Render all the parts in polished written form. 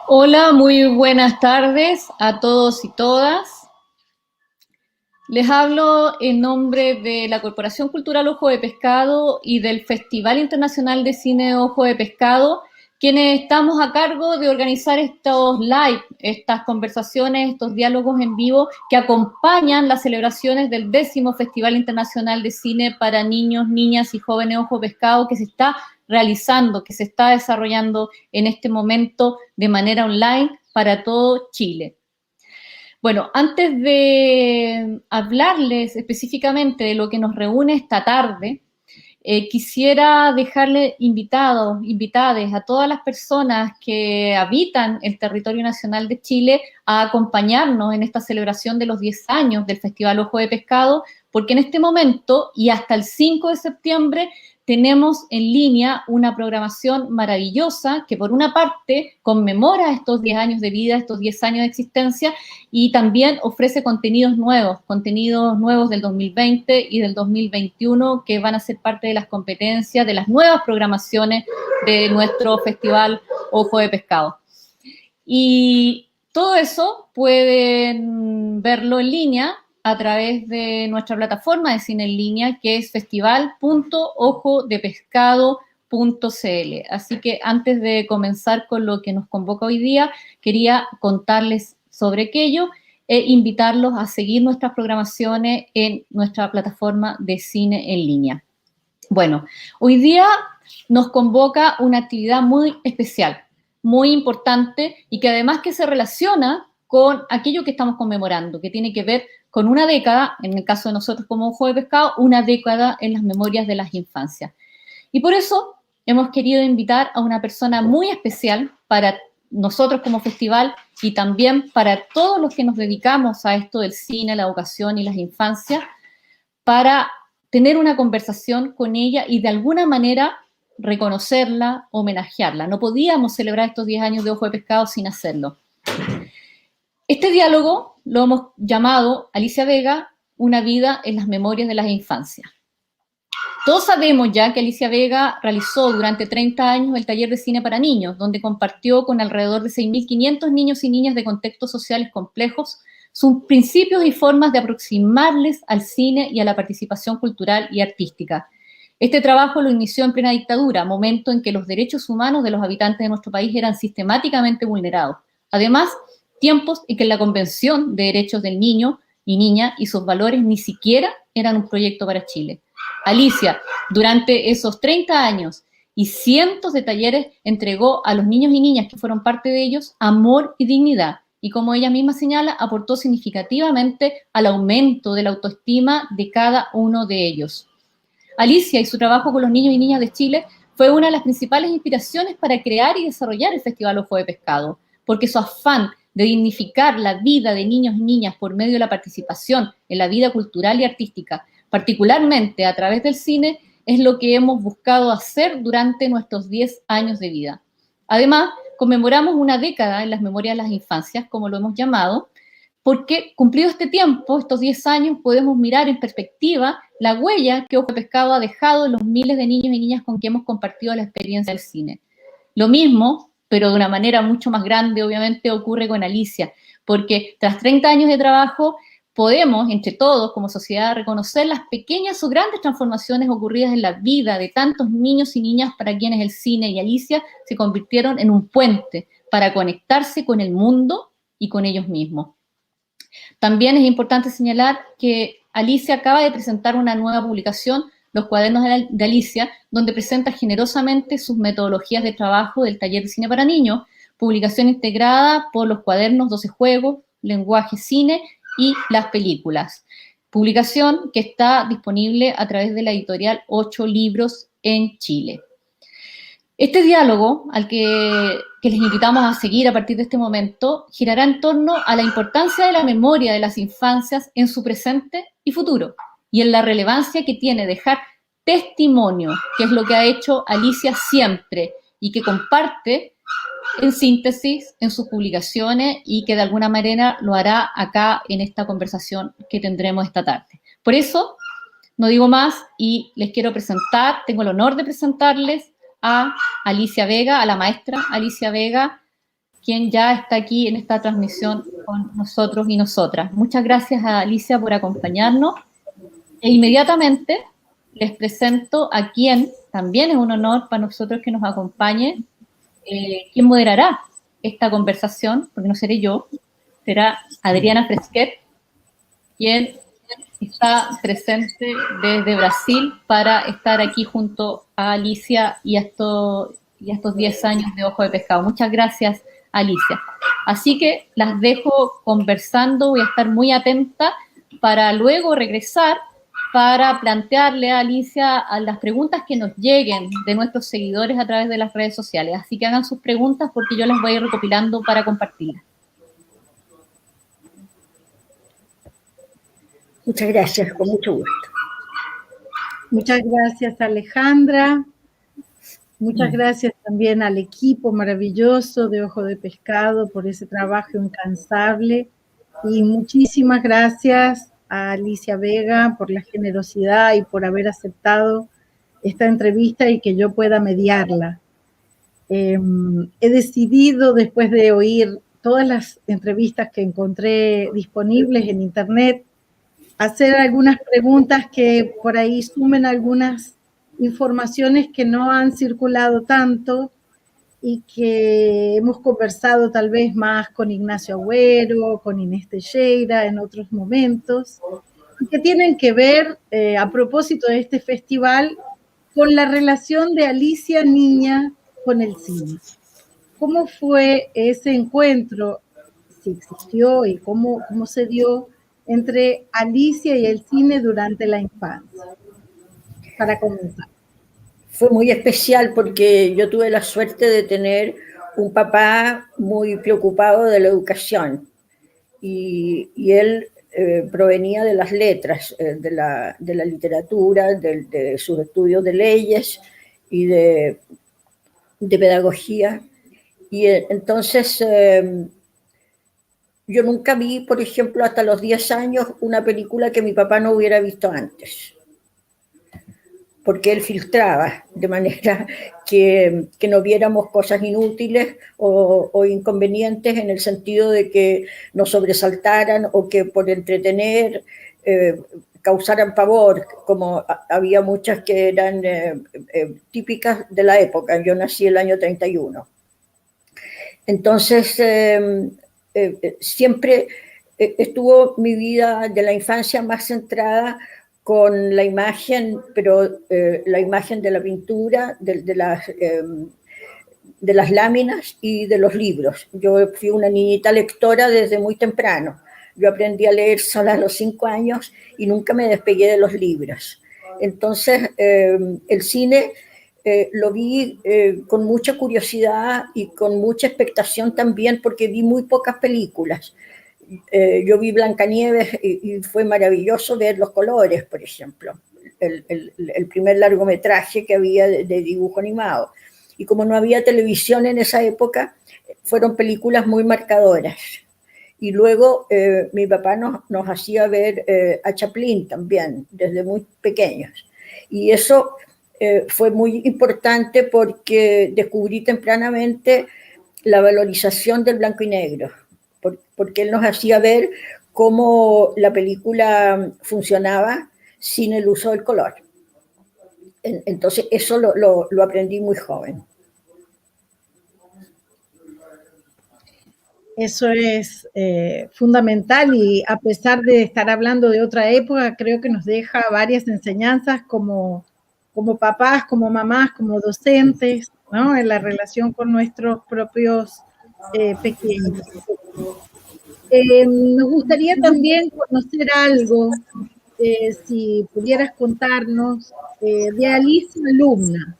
Hola, muy buenas tardes a todos y todas. Les hablo en nombre de la Corporación Cultural Ojo de Pescado y del Festival Internacional de Cine Ojo de Pescado, quienes estamos a cargo de organizar estos live, estas conversaciones, estos diálogos en vivo que acompañan las celebraciones del 10º Festival Internacional de Cine para Niños, Niñas y Jóvenes Ojo de Pescado que se está realizando, que se está desarrollando en este momento de manera online para todo Chile. Bueno, antes de hablarles específicamente de lo que nos reúne esta tarde, quisiera dejarle invitadas a todas las personas que habitan el territorio nacional de Chile a acompañarnos en esta celebración de los 10 años del Festival Ojo de Pescado, porque en este momento y hasta el 5 de septiembre tenemos en línea una programación maravillosa que por una parte conmemora estos 10 años de vida, estos 10 años de existencia y también ofrece contenidos nuevos del 2020 y del 2021 que van a ser parte de las competencias, de las nuevas programaciones de nuestro Festival Ojo de Pescado. Y todo eso pueden verlo en línea a través de nuestra plataforma de cine en línea, que es festival.ojodepescado.cl. Así que antes de comenzar con lo que nos convoca hoy día, quería contarles sobre aquello e invitarlos a seguir nuestras programaciones en nuestra plataforma de cine en línea. Bueno, hoy día nos convoca una actividad muy especial, muy importante y que además que se relaciona con aquello que estamos conmemorando, que tiene que ver con una década, en el caso de nosotros como Ojo de Pescado, una década en las memorias de las infancias. Y por eso hemos querido invitar a una persona muy especial para nosotros como festival y también para todos los que nos dedicamos a esto del cine, la educación y las infancias, para tener una conversación con ella y de alguna manera reconocerla, homenajearla. No podíamos celebrar estos 10 años de Ojo de Pescado sin hacerlo. Este diálogo lo hemos llamado Alicia Vega, una vida en las memorias de las infancias. Todos sabemos ya que Alicia Vega realizó durante 30 años el taller de cine para niños, donde compartió con alrededor de 6.500 niños y niñas de contextos sociales complejos sus principios y formas de aproximarles al cine y a la participación cultural y artística. Este trabajo lo inició en plena dictadura, momento en que los derechos humanos de los habitantes de nuestro país eran sistemáticamente vulnerados. Además, tiempos en que la Convención de Derechos del Niño y Niña y sus valores ni siquiera eran un proyecto para Chile. Alicia, durante esos 30 años y cientos de talleres, entregó a los niños y niñas que fueron parte de ellos amor y dignidad. Y como ella misma señala, aportó significativamente al aumento de la autoestima de cada uno de ellos. Alicia y su trabajo con los niños y niñas de Chile fue una de las principales inspiraciones para crear y desarrollar el Festival Ojo de Pescado, porque su afán de dignificar la vida de niños y niñas por medio de la participación en la vida cultural y artística, particularmente a través del cine, es lo que hemos buscado hacer durante nuestros 10 años de vida. Además, conmemoramos una década en las memorias de las infancias, como lo hemos llamado, porque cumplido este tiempo, estos 10 años, podemos mirar en perspectiva la huella que Ojo de Pescado ha dejado en los miles de niños y niñas con que hemos compartido la experiencia del cine. Lo mismo, pero de una manera mucho más grande, obviamente, ocurre con Alicia, porque tras 30 años de trabajo, podemos, entre todos, como sociedad, reconocer las pequeñas o grandes transformaciones ocurridas en la vida de tantos niños y niñas para quienes el cine y Alicia se convirtieron en un puente para conectarse con el mundo y con ellos mismos. También es importante señalar que Alicia acaba de presentar una nueva publicación, Los Cuadernos de Alicia, donde presenta generosamente sus metodologías de trabajo del taller de cine para niños, publicación integrada por los cuadernos 12 juegos, lenguaje cine y las películas. Publicación que está disponible a través de la editorial 8 Libros en Chile. Este diálogo al que les invitamos a seguir a partir de este momento girará en torno a la importancia de la memoria de las infancias en su presente y futuro y en la relevancia que tiene dejar testimonio, que es lo que ha hecho Alicia siempre y que comparte en síntesis en sus publicaciones y que de alguna manera lo hará acá en esta conversación que tendremos esta tarde. Por eso, no digo más y les quiero presentar, tengo el honor de presentarles a Alicia Vega, a la maestra Alicia Vega, quien ya está aquí en esta transmisión con nosotros y nosotras. Muchas gracias a Alicia por acompañarnos. E inmediatamente les presento a quien también es un honor para nosotros que nos acompañe, quien moderará esta conversación, porque no seré yo, será Adriana Fresquet, quien está presente desde Brasil para estar aquí junto a Alicia y a estos 10 años de Ojo de Pescado. Muchas gracias, Alicia. Así que las dejo conversando, voy a estar muy atenta para luego regresar para plantearle a Alicia a las preguntas que nos lleguen de nuestros seguidores a través de las redes sociales. Así que hagan sus preguntas porque yo las voy a ir recopilando para compartirlas. Muchas gracias, con mucho gusto. Muchas gracias, Alejandra. Muchas gracias también al equipo maravilloso de Ojo de Pescado por ese trabajo incansable. Y muchísimas gracias a Alicia Vega por la generosidad y por haber aceptado esta entrevista y que yo pueda mediarla. He decidido, después de oír todas las entrevistas que encontré disponibles en internet, hacer algunas preguntas que por ahí sumen algunas informaciones que no han circulado tanto y que hemos conversado tal vez más con Ignacio Agüero, con Inés Teixeira en otros momentos, y que tienen que ver, a propósito de este festival, con la relación de Alicia niña con el cine. ¿Cómo fue ese encuentro, si existió y cómo se dio entre Alicia y el cine durante la infancia? Para comenzar. Fue muy especial porque yo tuve la suerte de tener un papá muy preocupado de la educación y él provenía de las letras, de la literatura, de sus estudios de leyes y de pedagogía. Y entonces yo nunca vi, por ejemplo, hasta los 10 años, una película que mi papá no hubiera visto antes, porque él filtraba, de manera que no viéramos cosas inútiles o inconvenientes en el sentido de que nos sobresaltaran o que por entretener causaran pavor, como había muchas que eran típicas de la época. Yo nací el año 31. Entonces, siempre estuvo mi vida de la infancia más centrada con la imagen, pero la imagen de la pintura, de las láminas y de los libros. Yo fui una niñita lectora desde muy temprano. Yo aprendí a leer sola a los 5 años y nunca me despegué de los libros. Entonces, el cine lo vi con mucha curiosidad y con mucha expectación también, porque vi muy pocas películas. Yo vi Blancanieves y fue maravilloso ver los colores, por ejemplo, el primer largometraje que había de dibujo animado. Y como no había televisión en esa época, fueron películas muy marcadoras. Y luego mi papá nos hacía ver a Chaplin también, desde muy pequeños. Y eso fue muy importante porque descubrí tempranamente la valorización del blanco y negro, porque él nos hacía ver cómo la película funcionaba sin el uso del color. Entonces eso lo aprendí muy joven. Eso es fundamental, y a pesar de estar hablando de otra época, creo que nos deja varias enseñanzas como papás, como mamás, como docentes, ¿no? En la relación con nuestros propios pequeños. Nos gustaría también conocer algo, si pudieras contarnos, de Alicia alumna.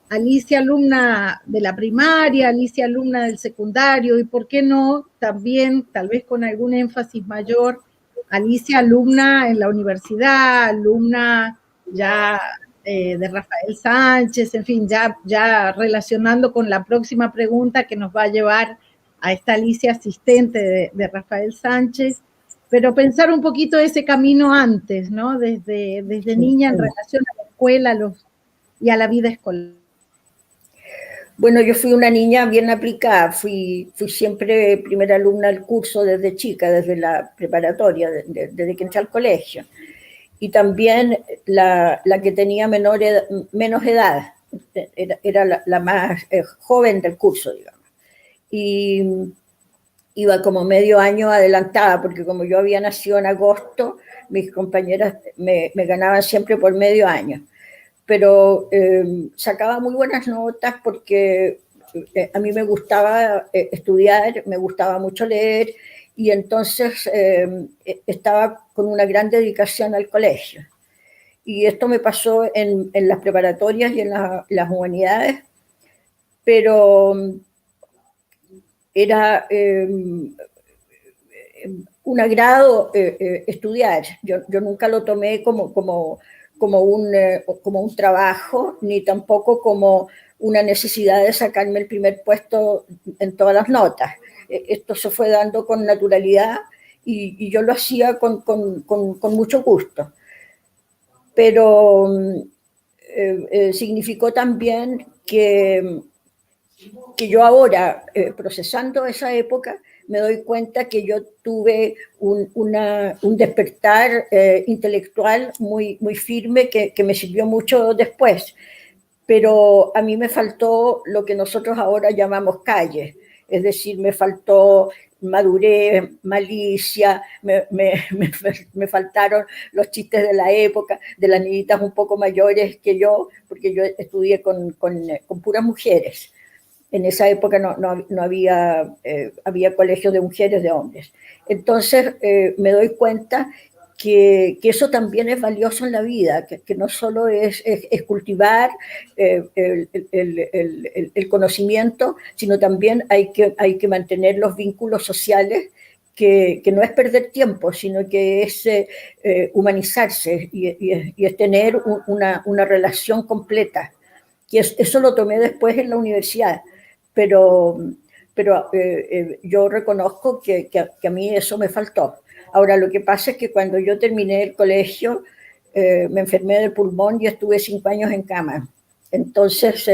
Alicia alumna de la primaria, Alicia alumna del secundario, y por qué no también, tal vez con algún énfasis mayor, Alicia alumna en la universidad, alumna ya de Rafael Sánchez, en fin, ya relacionando con la próxima pregunta que nos va a llevar a esta Alicia asistente de Rafael Sánchez, pero pensar un poquito ese camino antes, ¿no? Desde niña en relación a la escuela y a la vida escolar. Bueno, yo fui una niña bien aplicada, fui siempre primera alumna del curso desde chica, desde la preparatoria, desde que entré al colegio. Y también la que tenía menos edad, era la más joven del curso, digamos. Y iba como medio año adelantada, porque como yo había nacido en agosto, mis compañeras me ganaban siempre por medio año. Pero sacaba muy buenas notas porque a mí me gustaba estudiar, me gustaba mucho leer, y entonces estaba con una gran dedicación al colegio. Y esto me pasó en las preparatorias y en las humanidades, pero era un agrado estudiar. Yo nunca lo tomé como un trabajo, ni tampoco como una necesidad de sacarme el primer puesto en todas las notas. Esto se fue dando con naturalidad y yo lo hacía con mucho gusto. Pero significó también que yo ahora, procesando esa época, me doy cuenta que yo tuve un despertar intelectual muy firme que me sirvió mucho después. Pero a mí me faltó lo que nosotros ahora llamamos calle, es decir, me faltó madurez, malicia, me faltaron los chistes de la época, de las niñitas un poco mayores que yo, porque yo estudié con puras mujeres. En esa época no había colegios de mujeres, de hombres. Entonces me doy cuenta que eso también es valioso en la vida, que no solo es cultivar el conocimiento, sino también hay que mantener los vínculos sociales, que no es perder tiempo, sino que es humanizarse y es tener una relación completa. Y eso lo tomé después en la universidad, pero yo reconozco que a mí eso me faltó. Ahora, lo que pasa es que cuando yo terminé el colegio, me enfermé del pulmón y estuve 5 años en cama. Entonces,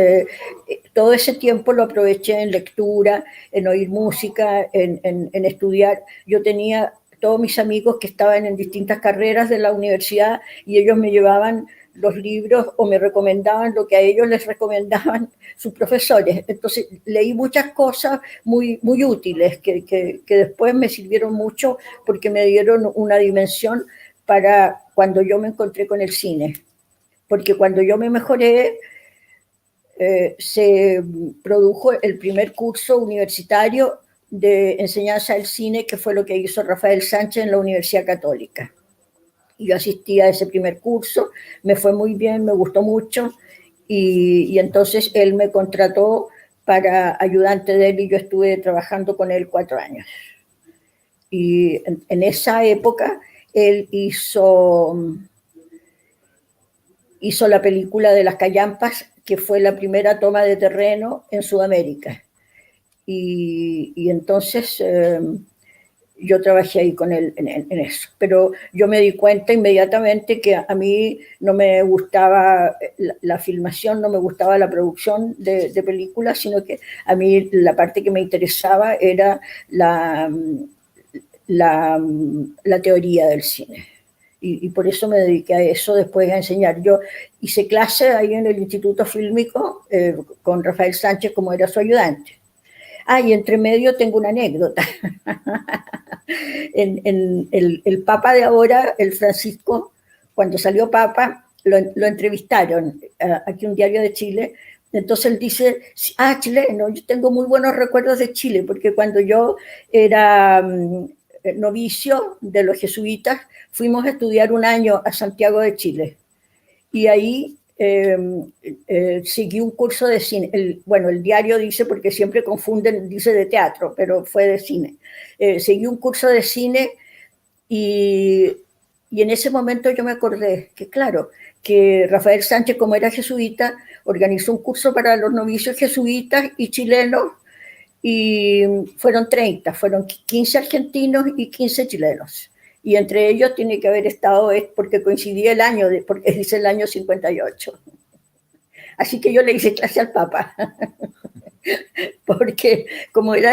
todo ese tiempo lo aproveché en lectura, en oír música, en estudiar. Yo tenía todos mis amigos que estaban en distintas carreras de la universidad y ellos me llevaban los libros o me recomendaban lo que a ellos les recomendaban sus profesores. Entonces leí muchas cosas muy útiles que después me sirvieron mucho porque me dieron una dimensión para cuando yo me encontré con el cine. Porque cuando yo me mejoré, se produjo el primer curso universitario de enseñanza del cine, que fue lo que hizo Rafael Sánchez en la Universidad Católica. Y yo asistí a ese primer curso, me fue muy bien, me gustó mucho, y entonces él me contrató para ayudante de él y yo estuve trabajando con él 4 años. Y en esa época él hizo la película de Las Callampas, que fue la primera toma de terreno en Sudamérica. Y entonces yo trabajé ahí con él en eso. Pero yo me di cuenta inmediatamente que a mí no me gustaba la filmación, no me gustaba la producción de películas, sino que a mí la parte que me interesaba era la teoría del cine. Y por eso me dediqué a eso, después a enseñar. Yo hice clase ahí en el Instituto Fílmico con Rafael Sánchez, como era su ayudante. Y entre medio tengo una anécdota. El Papa de ahora, el Francisco, cuando salió Papa, lo entrevistaron aquí un diario de Chile. Entonces él dice, chileno, yo tengo muy buenos recuerdos de Chile, porque cuando yo era novicio de los jesuitas, fuimos a estudiar un año a Santiago de Chile. Y ahí seguí un curso de cine. El diario dice, porque siempre confunden, dice de teatro, pero fue de cine. Seguí un curso de cine y en ese momento yo me acordé que, claro, que Rafael Sánchez, como era jesuita, organizó un curso para los novicios jesuitas y chilenos, y fueron 30, fueron 15 argentinos y 15 chilenos. Y entre ellos tiene que haber estado, porque coincidía el año, porque dice el año 58. Así que yo le hice clase al Papa, porque como era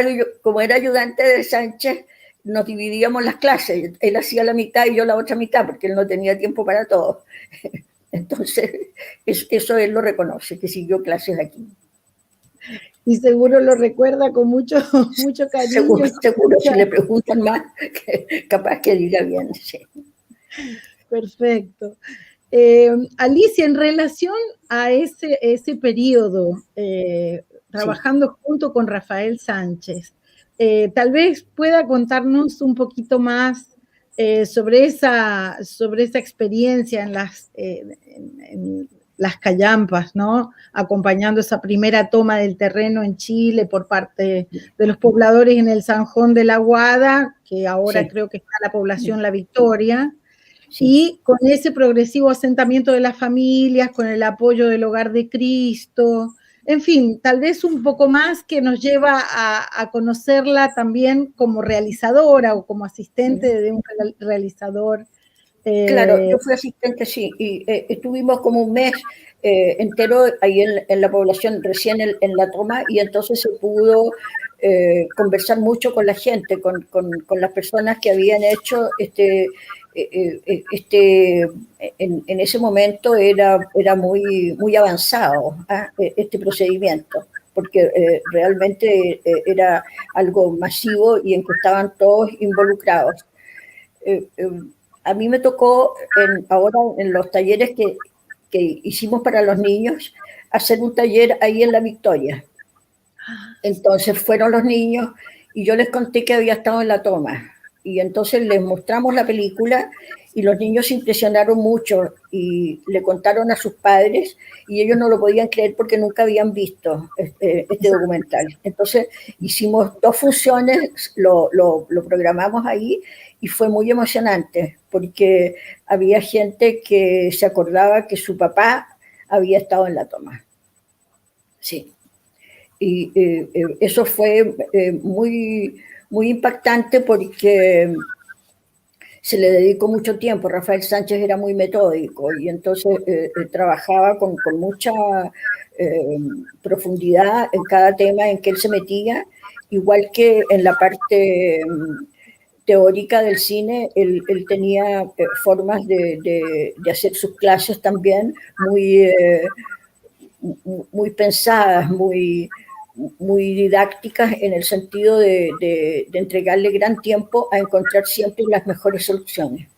ayudante de Sánchez, nos dividíamos las clases. Él hacía la mitad y yo la otra mitad, porque él no tenía tiempo para todo. Entonces, eso él lo reconoce, que siguió clases aquí. Y seguro lo recuerda con mucho cariño. Seguro, si le preguntan más, capaz que diga bien, sí. Perfecto. Alicia, en relación a ese periodo, trabajando junto con Rafael Sánchez, tal vez pueda contarnos un poquito más sobre esa experiencia en las callampas, ¿no? Acompañando esa primera toma del terreno en Chile por parte de los pobladores en el Sanjón de la Guada, que ahora creo que está la población La Victoria, y con ese progresivo asentamiento de las familias, con el apoyo del Hogar de Cristo, en fin, tal vez un poco más que nos lleva a conocerla también como realizadora o como asistente de un realizador. Claro, yo fui asistente, sí, y estuvimos como un mes entero ahí en la población, recién en la toma, y entonces se pudo conversar mucho con la gente, con las personas que habían hecho en ese momento era muy avanzado este procedimiento, porque realmente era algo masivo y en que estaban todos involucrados. A mí me tocó ahora en los talleres que hicimos para los niños, hacer un taller ahí en La Victoria. Entonces fueron los niños y yo les conté que había estado en la toma. Y entonces les mostramos la película y los niños se impresionaron mucho y le contaron a sus padres y ellos no lo podían creer porque nunca habían visto este documental. Entonces hicimos 2 funciones, lo programamos ahí y fue muy emocionante porque había gente que se acordaba que su papá había estado en la toma. Sí. Y eso fue muy impactante porque se le dedicó mucho tiempo. Rafael Sánchez era muy metódico y entonces trabajaba con mucha profundidad en cada tema en que él se metía, igual que en la parte teórica del cine, él tenía formas de hacer sus clases también muy pensadas, muy didácticas en el sentido de entregarle gran tiempo a encontrar siempre las mejores soluciones.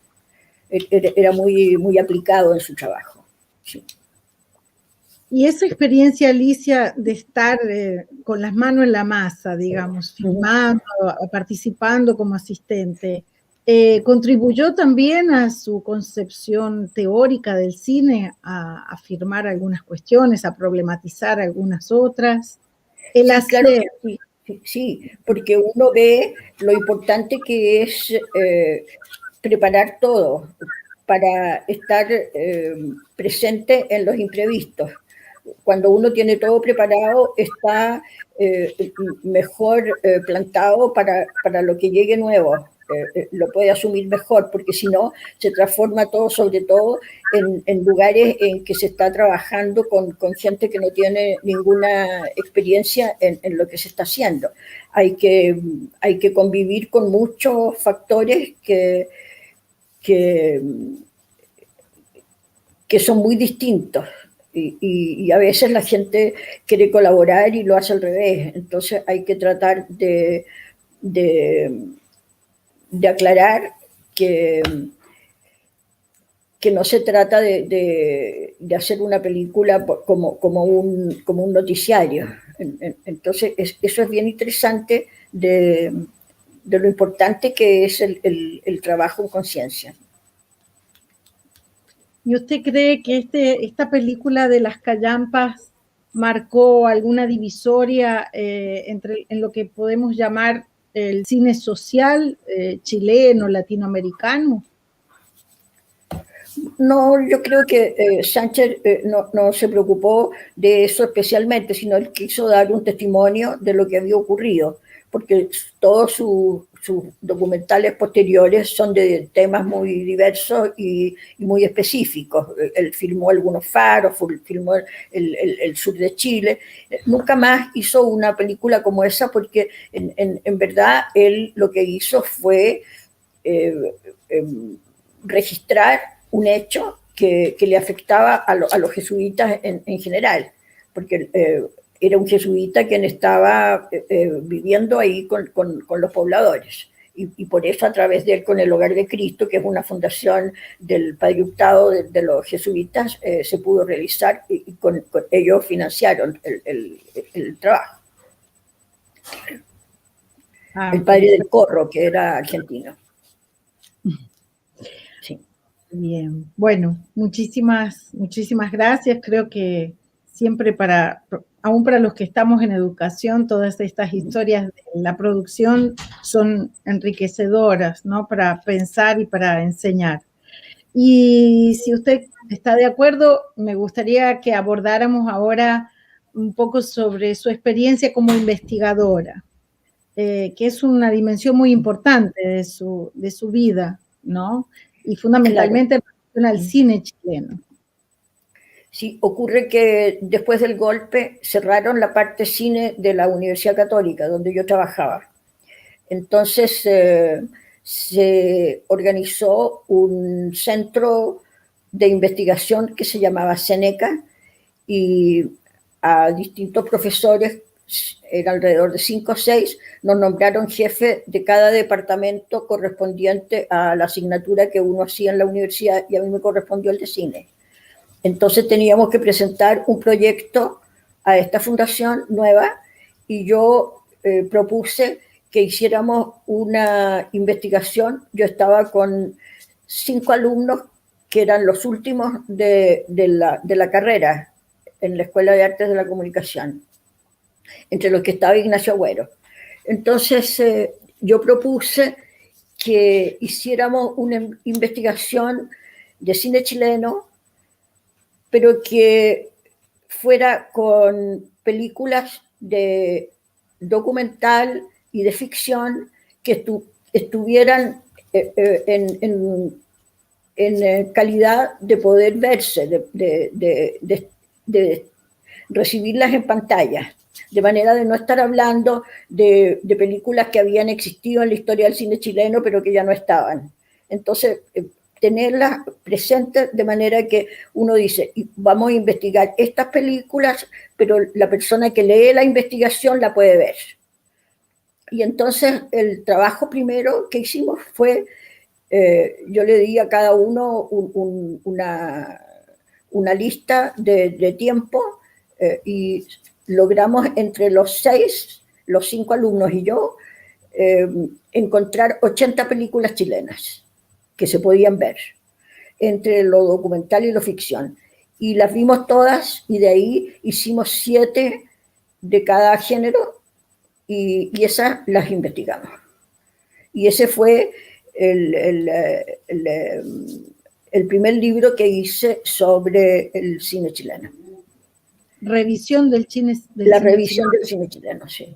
Era muy aplicado en su trabajo. Sí. Y esa experiencia, Alicia, de estar con las manos en la masa, digamos, filmando, participando como asistente, ¿contribuyó también a su concepción teórica del cine, a afirmar algunas cuestiones, a problematizar algunas otras? El hacer... Claro que sí, porque uno ve lo importante que es preparar todo para estar presente en los imprevistos. Cuando uno tiene todo preparado, está mejor plantado para lo que llegue nuevo. Lo puede asumir mejor, porque si no, se transforma todo, sobre todo en lugares en que se está trabajando con gente que no tiene ninguna experiencia en lo que se está haciendo. Hay que convivir con muchos factores que son muy distintos. Y a veces la gente quiere colaborar y lo hace al revés. Entonces hay que tratar de aclarar que no se trata de hacer una película como un noticiario. Entonces eso es bien interesante de lo importante que es el trabajo en conciencia. ¿Y usted cree que esta película de las callampas marcó alguna divisoria en lo que podemos llamar el cine social chileno, latinoamericano? No, yo creo que Sánchez no se preocupó de eso especialmente, sino él quiso dar un testimonio de lo que había ocurrido, porque todos sus sus documentales posteriores son de temas muy diversos y muy específicos. Él filmó algunos faros, filmó el sur de Chile. Nunca más hizo una película como esa porque en verdad él lo que hizo fue registrar un hecho que le afectaba a los jesuitas en general, porque era un jesuita quien estaba viviendo ahí con los pobladores. Y por eso a través de él, con el Hogar de Cristo, que es una fundación del Padre Hurtado de los jesuitas, se pudo realizar y con ellos financiaron el trabajo. El padre del Corro, que era argentino. Sí. Bien, bueno, muchísimas gracias. Creo que siempre aún para los que estamos en educación, todas estas historias de la producción son enriquecedoras, ¿no? Para pensar y para enseñar. Y si usted está de acuerdo, me gustaría que abordáramos ahora un poco sobre su experiencia como investigadora, que es una dimensión muy importante de su vida, ¿no? Y fundamentalmente al cine chileno. Sí, ocurre que después del golpe cerraron la parte cine de la Universidad Católica, donde yo trabajaba. Entonces se organizó un centro de investigación que se llamaba Seneca y a distintos profesores, eran alrededor de 5 o 6, nos nombraron jefe de cada departamento correspondiente a la asignatura que uno hacía en la universidad, y a mí me correspondió el de cine. Entonces teníamos que presentar un proyecto a esta fundación nueva y yo propuse que hiciéramos una investigación. Yo estaba con 5 alumnos que eran los últimos de la carrera en la Escuela de Artes de la Comunicación, entre los que estaba Ignacio Agüero. Entonces yo propuse que hiciéramos una investigación de cine chileno, pero que fuera con películas de documental y de ficción que estuvieran en calidad de poder verse, de recibirlas en pantalla, de manera de no estar hablando de películas que habían existido en la historia del cine chileno, pero que ya no estaban. Entonces, tenerlas presentes de manera que uno dice, vamos a investigar estas películas, pero la persona que lee la investigación la puede ver. Y entonces el trabajo primero que hicimos fue, yo le di a cada uno una lista de tiempo y logramos entre los 5 alumnos y yo, encontrar 80 películas chilenas que se podían ver, entre lo documental y lo ficción. Y las vimos todas y de ahí hicimos 7 de cada género y esas las investigamos. Y ese fue el primer libro que hice sobre el cine chileno. Revisión del cine. La revisión del cine chileno, sí.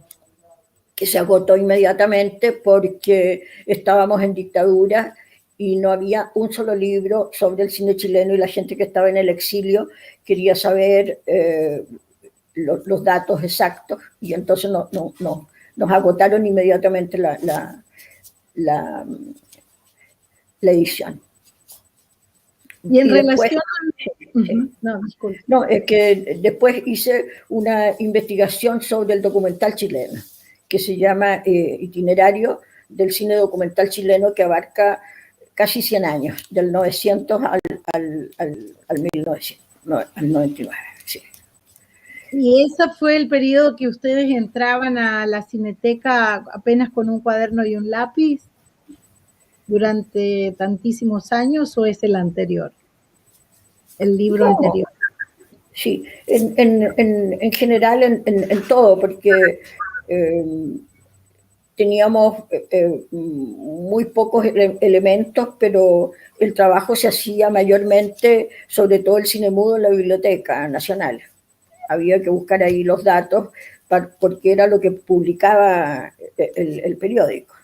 Que se agotó inmediatamente porque estábamos en dictadura y no había un solo libro sobre el cine chileno, y la gente que estaba en el exilio quería saber los datos exactos, y entonces nos agotaron inmediatamente la edición. Y en relación... No, es que después hice una investigación sobre el documental chileno, que se llama Itinerario del cine documental chileno, que abarca casi 100 años, del 900 al 99. Sí. ¿Y ese fue el periodo que ustedes entraban a la Cineteca apenas con un cuaderno y un lápiz durante tantísimos años, o es el anterior? El libro anterior. Sí, en general en todo, porque teníamos muy pocos elementos, pero el trabajo se hacía mayormente, sobre todo el cine mudo, en la Biblioteca Nacional. Había que buscar ahí los datos porque era lo que publicaba el periódico.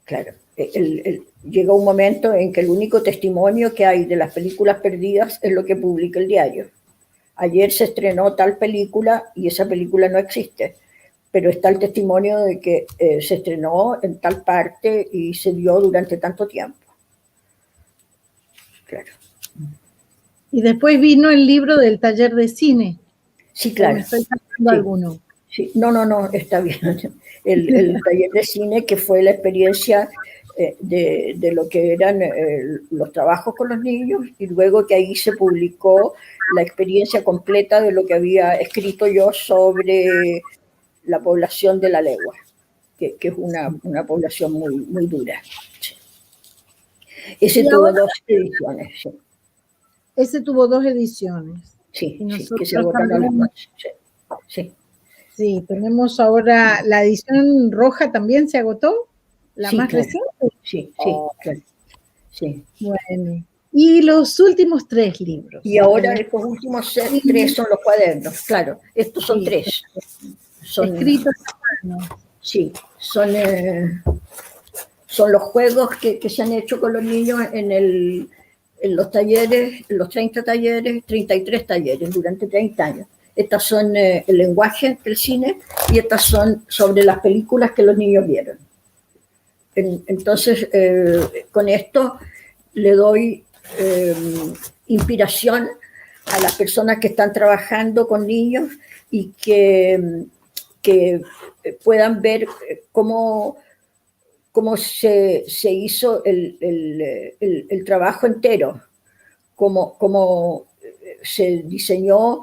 Claro, llega un momento en que el único testimonio que hay de las películas perdidas es lo que publica el diario. Ayer se estrenó tal película y esa película no existe, pero está el testimonio de que se estrenó en tal parte y se dio durante tanto tiempo. Claro. Y después vino el libro del taller de cine. Sí, claro. Me estoy pasando alguno. Sí. No, está bien. El taller de cine, que fue la experiencia de lo que eran los trabajos con los niños, y luego que ahí se publicó la experiencia completa de lo que había escrito yo sobre la población de la legua, que es una población muy dura. Sí. Ese tuvo 2 ediciones. Sí. Ese tuvo 2 ediciones. Sí, que se agotaron las 2. Sí. Sí, tenemos ahora la edición roja, también se agotó, la más reciente. Sí, claro. Sí. Bueno, y los últimos 3 libros. Y ahora estos últimos 3 son los cuadernos, claro. Estos son 3. Son escritos a mano. Sí, son los juegos que se han hecho con los niños en los talleres, en los 33 talleres durante 30 años. Estas son el lenguaje del cine y estas son sobre las películas que los niños vieron. Entonces, con esto le doy inspiración a las personas que están trabajando con niños y que puedan ver cómo se hizo el trabajo entero, cómo se diseñó.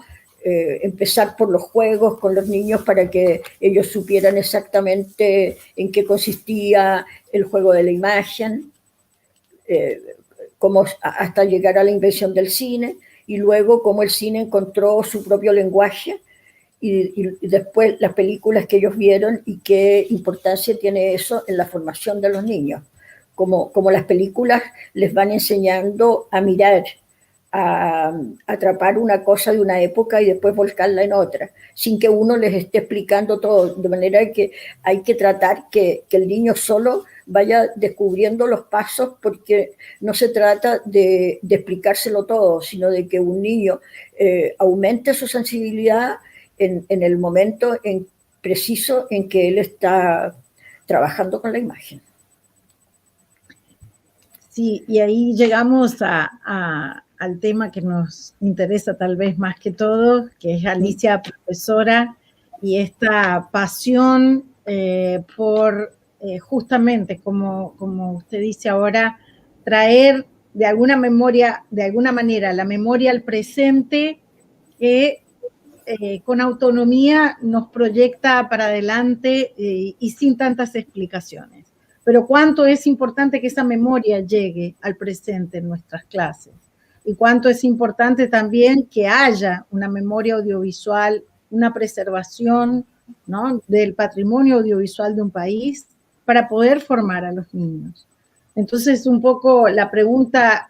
Empezar por los juegos con los niños para que ellos supieran exactamente en qué consistía el juego de la imagen, hasta llegar a la invención del cine, y luego cómo el cine encontró su propio lenguaje, y después las películas que ellos vieron y qué importancia tiene eso en la formación de los niños, como las películas les van enseñando a mirar, a atrapar una cosa de una época y después volcarla en otra, sin que uno les esté explicando todo, de manera que hay que tratar que el niño solo vaya descubriendo los pasos, porque no se trata de explicárselo todo, sino de que un niño aumente su sensibilidad en el momento preciso en que él está trabajando con la imagen. Sí, y ahí llegamos al tema que nos interesa tal vez más que todo, que es Alicia, profesora, y esta pasión por justamente, como usted dice ahora, traer de alguna manera la memoria al presente, que con autonomía nos proyecta para adelante y sin tantas explicaciones. Pero cuánto es importante que esa memoria llegue al presente en nuestras clases, y cuánto es importante también que haya una memoria audiovisual, una preservación, ¿no?, del patrimonio audiovisual de un país para poder formar a los niños. Entonces, un poco la pregunta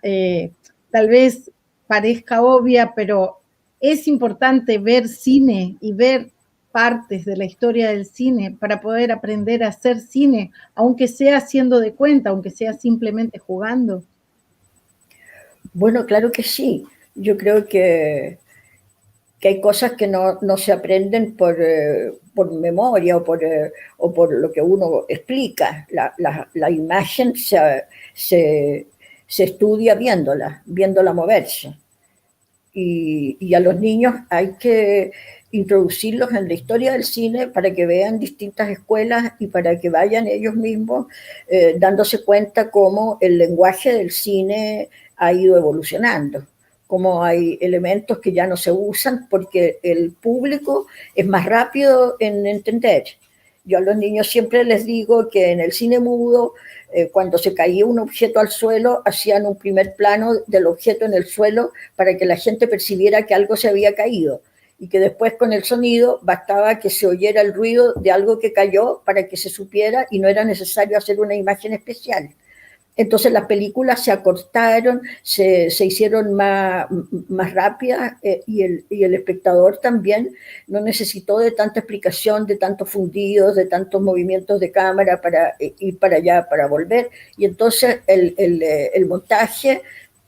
tal vez parezca obvia, pero es importante ver cine y ver partes de la historia del cine para poder aprender a hacer cine, aunque sea haciendo de cuenta, aunque sea simplemente jugando. Bueno, claro que sí. Yo creo que hay cosas que no se aprenden por memoria o por lo que uno explica. La imagen se estudia viéndola moverse. Y a los niños hay que introducirlos en la historia del cine para que vean distintas escuelas y para que vayan ellos mismos dándose cuenta cómo el lenguaje del cine ha ido evolucionando, cómo hay elementos que ya no se usan porque el público es más rápido en entender. Yo a los niños siempre les digo que en el cine mudo, cuando se caía un objeto al suelo, hacían un primer plano del objeto en el suelo para que la gente percibiera que algo se había caído, y que después con el sonido bastaba que se oyera el ruido de algo que cayó para que se supiera, y no era necesario hacer una imagen especial. Entonces las películas se acortaron, se hicieron más rápidas, y el espectador también no necesitó de tanta explicación, de tantos fundidos, de tantos movimientos de cámara para ir para allá, para volver. Y entonces el montaje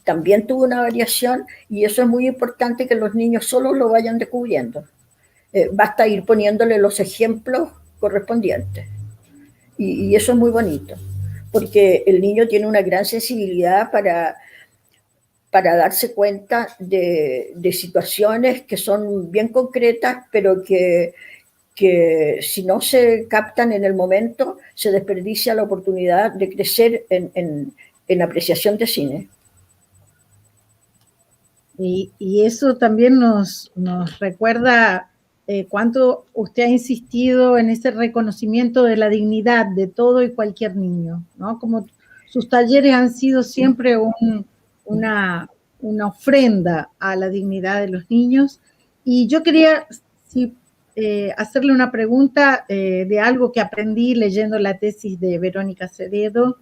también tuvo una variación, y eso es muy importante, que los niños solo lo vayan descubriendo. Basta ir poniéndole los ejemplos correspondientes. Y eso es muy bonito, porque el niño tiene una gran sensibilidad para darse cuenta de situaciones que son bien concretas, pero que si no se captan en el momento, se desperdicia la oportunidad de crecer en apreciación de cine. Y eso también nos recuerda cuánto usted ha insistido en ese reconocimiento de la dignidad de todo y cualquier niño, ¿no? Como sus talleres han sido siempre una ofrenda a la dignidad de los niños. Y yo quería hacerle una pregunta de algo que aprendí leyendo la tesis de Verónica Ceredo,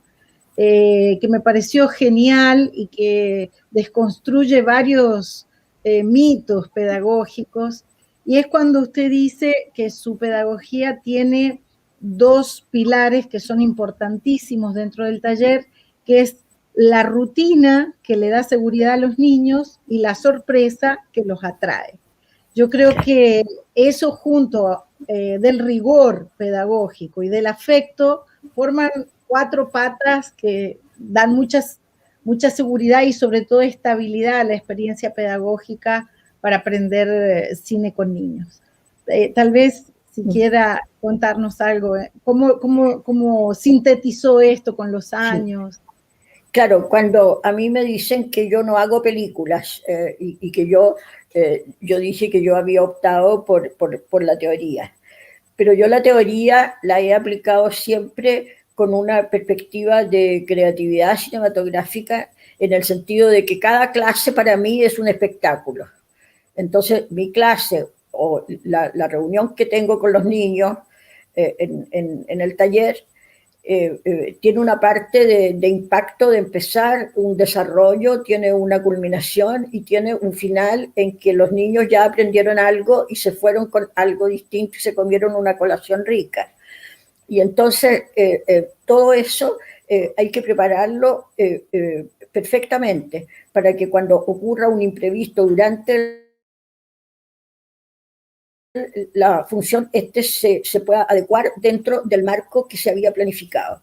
que me pareció genial y que desconstruye varios mitos pedagógicos, y es cuando usted dice que su pedagogía tiene dos pilares que son importantísimos dentro del taller, que es la rutina que le da seguridad a los niños y la sorpresa que los atrae. Yo creo que eso, junto del rigor pedagógico y del afecto, forman cuatro patas que dan mucha seguridad y sobre todo estabilidad a la experiencia pedagógica para aprender cine con niños. Tal vez si quiera contarnos algo, ¿cómo sintetizó esto con los años? Sí. Claro, cuando a mí me dicen que yo no hago películas, y que yo dije que yo había optado por la teoría, pero yo la teoría la he aplicado siempre con una perspectiva de creatividad cinematográfica, en el sentido de que cada clase para mí es un espectáculo. Entonces, mi clase o la reunión que tengo con los niños en el taller tiene una parte de impacto, de empezar un desarrollo, tiene una culminación y tiene un final en que los niños ya aprendieron algo y se fueron con algo distinto y se comieron una colación rica. Y entonces todo eso hay que prepararlo perfectamente para que cuando ocurra un imprevisto durante la función se pueda adecuar dentro del marco que se había planificado.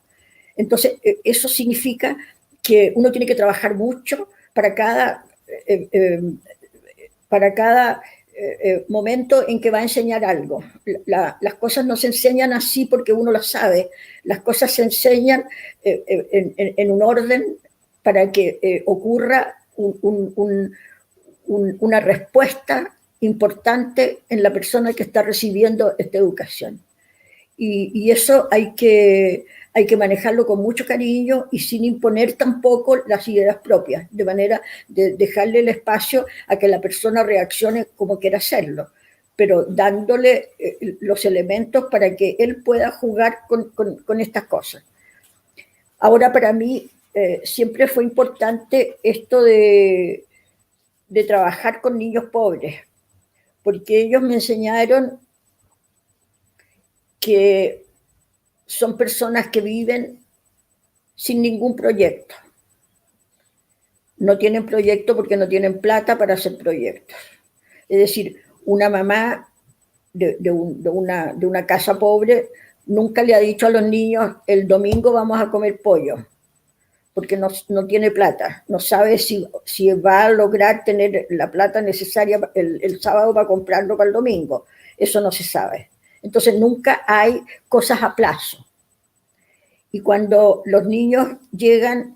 Entonces, eso significa que uno tiene que trabajar mucho para cada momento en que va a enseñar algo. Las cosas no se enseñan así porque uno las sabe, las cosas se enseñan en un orden para que ocurra una respuesta importante en la persona que está recibiendo esta educación. Y eso hay que manejarlo con mucho cariño y sin imponer tampoco las ideas propias, de manera de dejarle el espacio a que la persona reaccione como quiera hacerlo, pero dándole los elementos para que él pueda jugar con estas cosas. Ahora, para mí siempre fue importante esto de trabajar con niños pobres, porque ellos me enseñaron que son personas que viven sin ningún proyecto. No tienen proyecto porque no tienen plata para hacer proyectos. Es decir, una mamá de una casa pobre nunca le ha dicho a los niños: el domingo vamos a comer pollo, porque no tiene plata, no sabe si va a lograr tener la plata necesaria el sábado para comprarlo para el domingo. Eso no se sabe. Entonces nunca hay cosas a plazo. Y cuando los niños llegan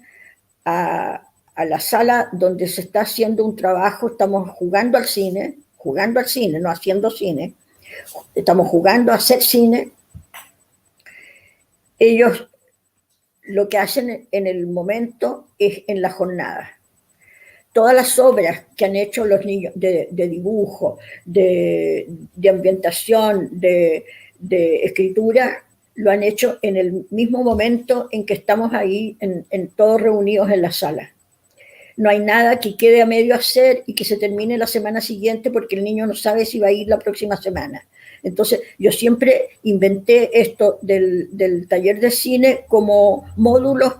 a la sala donde se está haciendo un trabajo, estamos jugando al cine, no haciendo cine, estamos jugando a hacer cine, ellos lo que hacen en el momento es en la jornada. Todas las obras que han hecho los niños de dibujo, de ambientación, de escritura, lo han hecho en el mismo momento en que estamos ahí, en todos reunidos en la sala. No hay nada que quede a medio hacer y que se termine la semana siguiente porque el niño no sabe si va a ir la próxima semana. Entonces, yo siempre inventé esto del taller de cine como módulos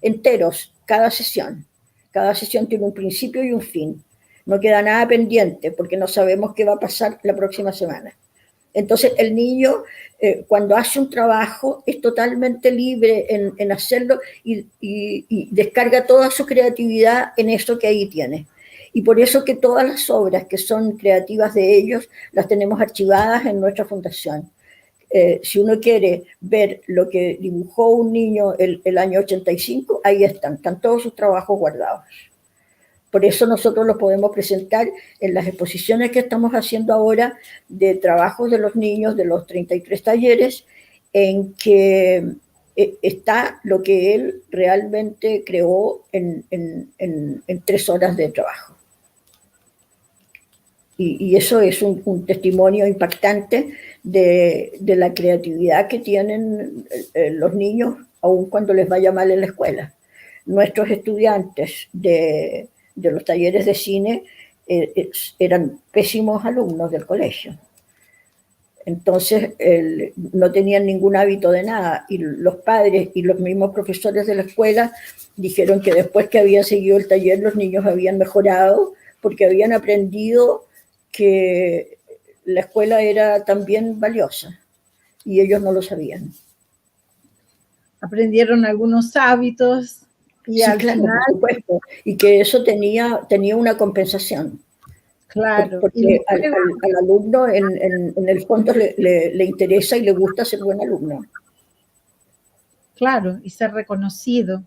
enteros, cada sesión. Cada sesión tiene un principio y un fin. No queda nada pendiente porque no sabemos qué va a pasar la próxima semana. Entonces, el niño, cuando hace un trabajo, es totalmente libre en hacerlo y descarga toda su creatividad en eso que ahí tiene. Y por eso que todas las obras que son creativas de ellos las tenemos archivadas en nuestra fundación. Si uno quiere ver lo que dibujó un niño el año 85, ahí están todos sus trabajos guardados. Por eso nosotros los podemos presentar en las exposiciones que estamos haciendo ahora de trabajos de los niños de los 33 talleres, en que está lo que él realmente creó en 3 horas de trabajo. Y eso es un testimonio impactante de la creatividad que tienen los niños, aun cuando les vaya mal en la escuela. Nuestros estudiantes de los talleres de cine eran pésimos alumnos del colegio. Entonces no tenían ningún hábito de nada, y los padres y los mismos profesores de la escuela dijeron que después que habían seguido el taller los niños habían mejorado porque habían aprendido que la escuela era también valiosa y ellos no lo sabían. Aprendieron algunos hábitos y sí, claro, final, por supuesto, y que eso tenía una compensación. Claro. Porque al alumno en el fondo le interesa y le gusta ser buen alumno. Claro, y ser reconocido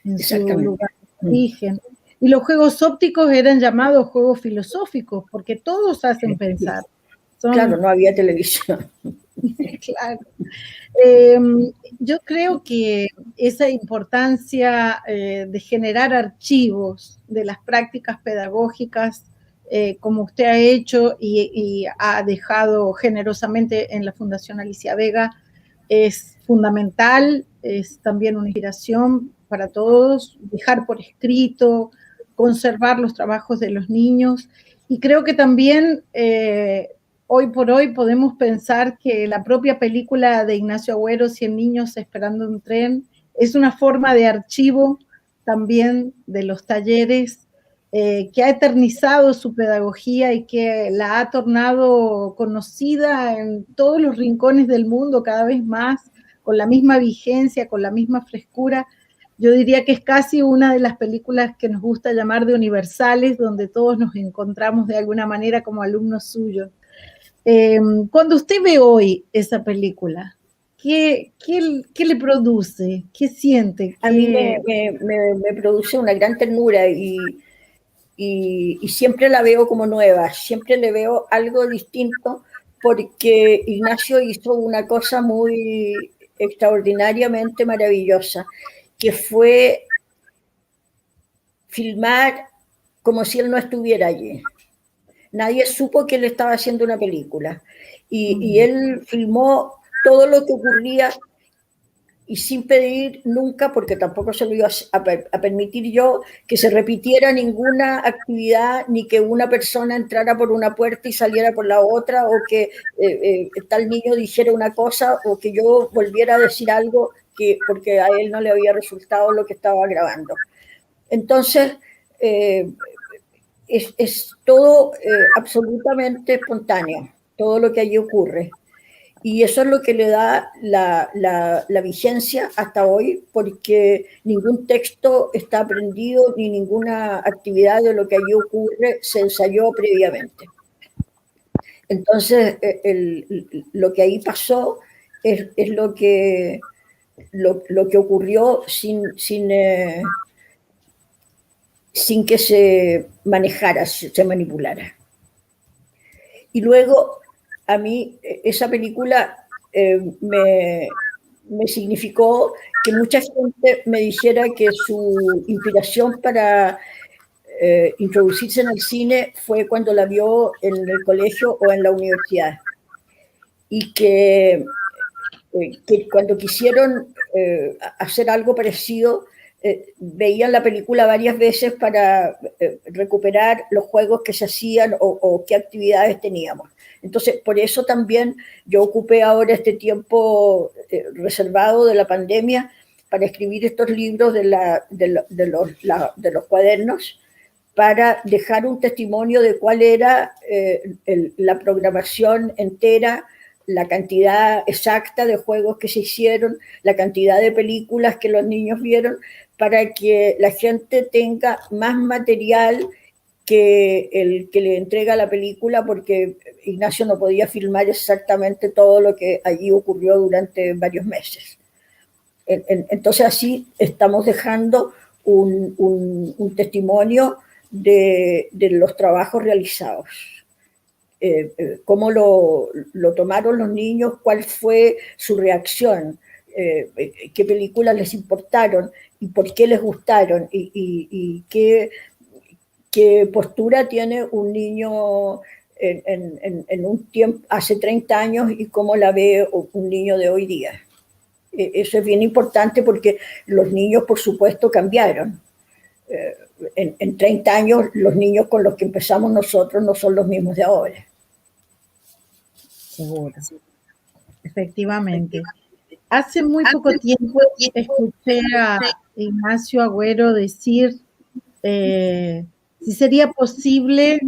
en su lugar de Mm. origen. Y los juegos ópticos eran llamados juegos filosóficos, porque todos hacen pensar. Claro, no había televisión. Claro. Yo creo que esa importancia de generar archivos de las prácticas pedagógicas, como usted ha hecho y ha dejado generosamente en la Fundación Alicia Vega, es fundamental, es también una inspiración para todos, dejar por escrito, conservar los trabajos de los niños, y creo que también hoy por hoy podemos pensar que la propia película de Ignacio Agüero, 100 niños esperando un tren, es una forma de archivo también de los talleres, que ha eternizado su pedagogía y que la ha tornado conocida en todos los rincones del mundo cada vez más, con la misma vigencia, con la misma frescura. Yo diría que es casi una de las películas que nos gusta llamar de universales, donde todos nos encontramos de alguna manera como alumnos suyos. Cuando usted ve hoy esa película, ¿qué le produce? ¿Qué siente? A mí me produce una gran ternura y siempre la veo como nueva, siempre le veo algo distinto, porque Ignacio hizo una cosa muy extraordinariamente maravillosa, que fue filmar como si él no estuviera allí. Nadie supo que él estaba haciendo una película, y él filmó todo lo que ocurría y sin pedir nunca, porque tampoco se lo iba a permitir yo, que se repitiera ninguna actividad, ni que una persona entrara por una puerta y saliera por la otra, o que tal niño dijera una cosa, o que yo volviera a decir algo porque a él no le había resultado lo que estaba grabando. Entonces, es todo absolutamente espontáneo, todo lo que allí ocurre. Y eso es lo que le da la vigencia hasta hoy, porque ningún texto está aprendido, ni ninguna actividad de lo que allí ocurre se ensayó previamente. Entonces, lo que ahí pasó es lo que ocurrió sin que se manejara, se manipulara. Y luego, a mí esa película me significó que mucha gente me dijera que su inspiración para introducirse en el cine fue cuando la vio en el colegio o en la universidad. Y que que cuando quisieron hacer algo parecido, veían la película varias veces para recuperar los juegos que se hacían o qué actividades teníamos. Entonces, por eso también yo ocupé ahora este tiempo reservado de la pandemia para escribir estos libros de los cuadernos, para dejar un testimonio de cuál era la programación entera, la cantidad exacta de juegos que se hicieron, la cantidad de películas que los niños vieron, para que la gente tenga más material que el que le entrega la película, porque Ignacio no podía filmar exactamente todo lo que allí ocurrió durante varios meses. Entonces así estamos dejando un testimonio de los trabajos realizados. Cómo lo tomaron los niños, cuál fue su reacción, qué películas les importaron y por qué les gustaron, y qué postura tiene un niño en un tiempo, hace 30 años, y cómo la ve un niño de hoy día. Eso es bien importante, porque los niños, por supuesto, cambiaron. En 30 años, los niños con los que empezamos nosotros no son los mismos de ahora. Seguro. Efectivamente. Hace muy poco tiempo escuché a Ignacio Agüero decir si sería posible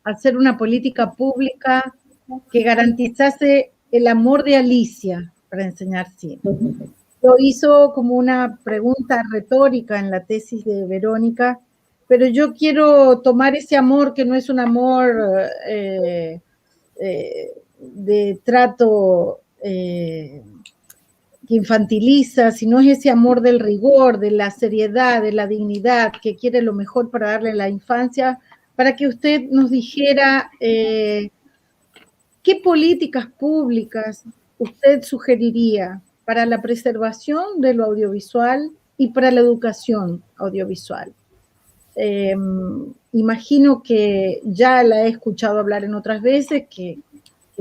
hacer una política pública que garantizase el amor de Alicia para enseñar cine. Lo hizo como una pregunta retórica en la tesis de Verónica, pero yo quiero tomar ese amor, que no es un amor de trato que infantiliza, sino es ese amor del rigor, de la seriedad, de la dignidad, que quiere lo mejor para darle a la infancia, para que usted nos dijera qué políticas públicas usted sugeriría para la preservación de lo audiovisual y para la educación audiovisual. Imagino que ya la he escuchado hablar en otras veces, que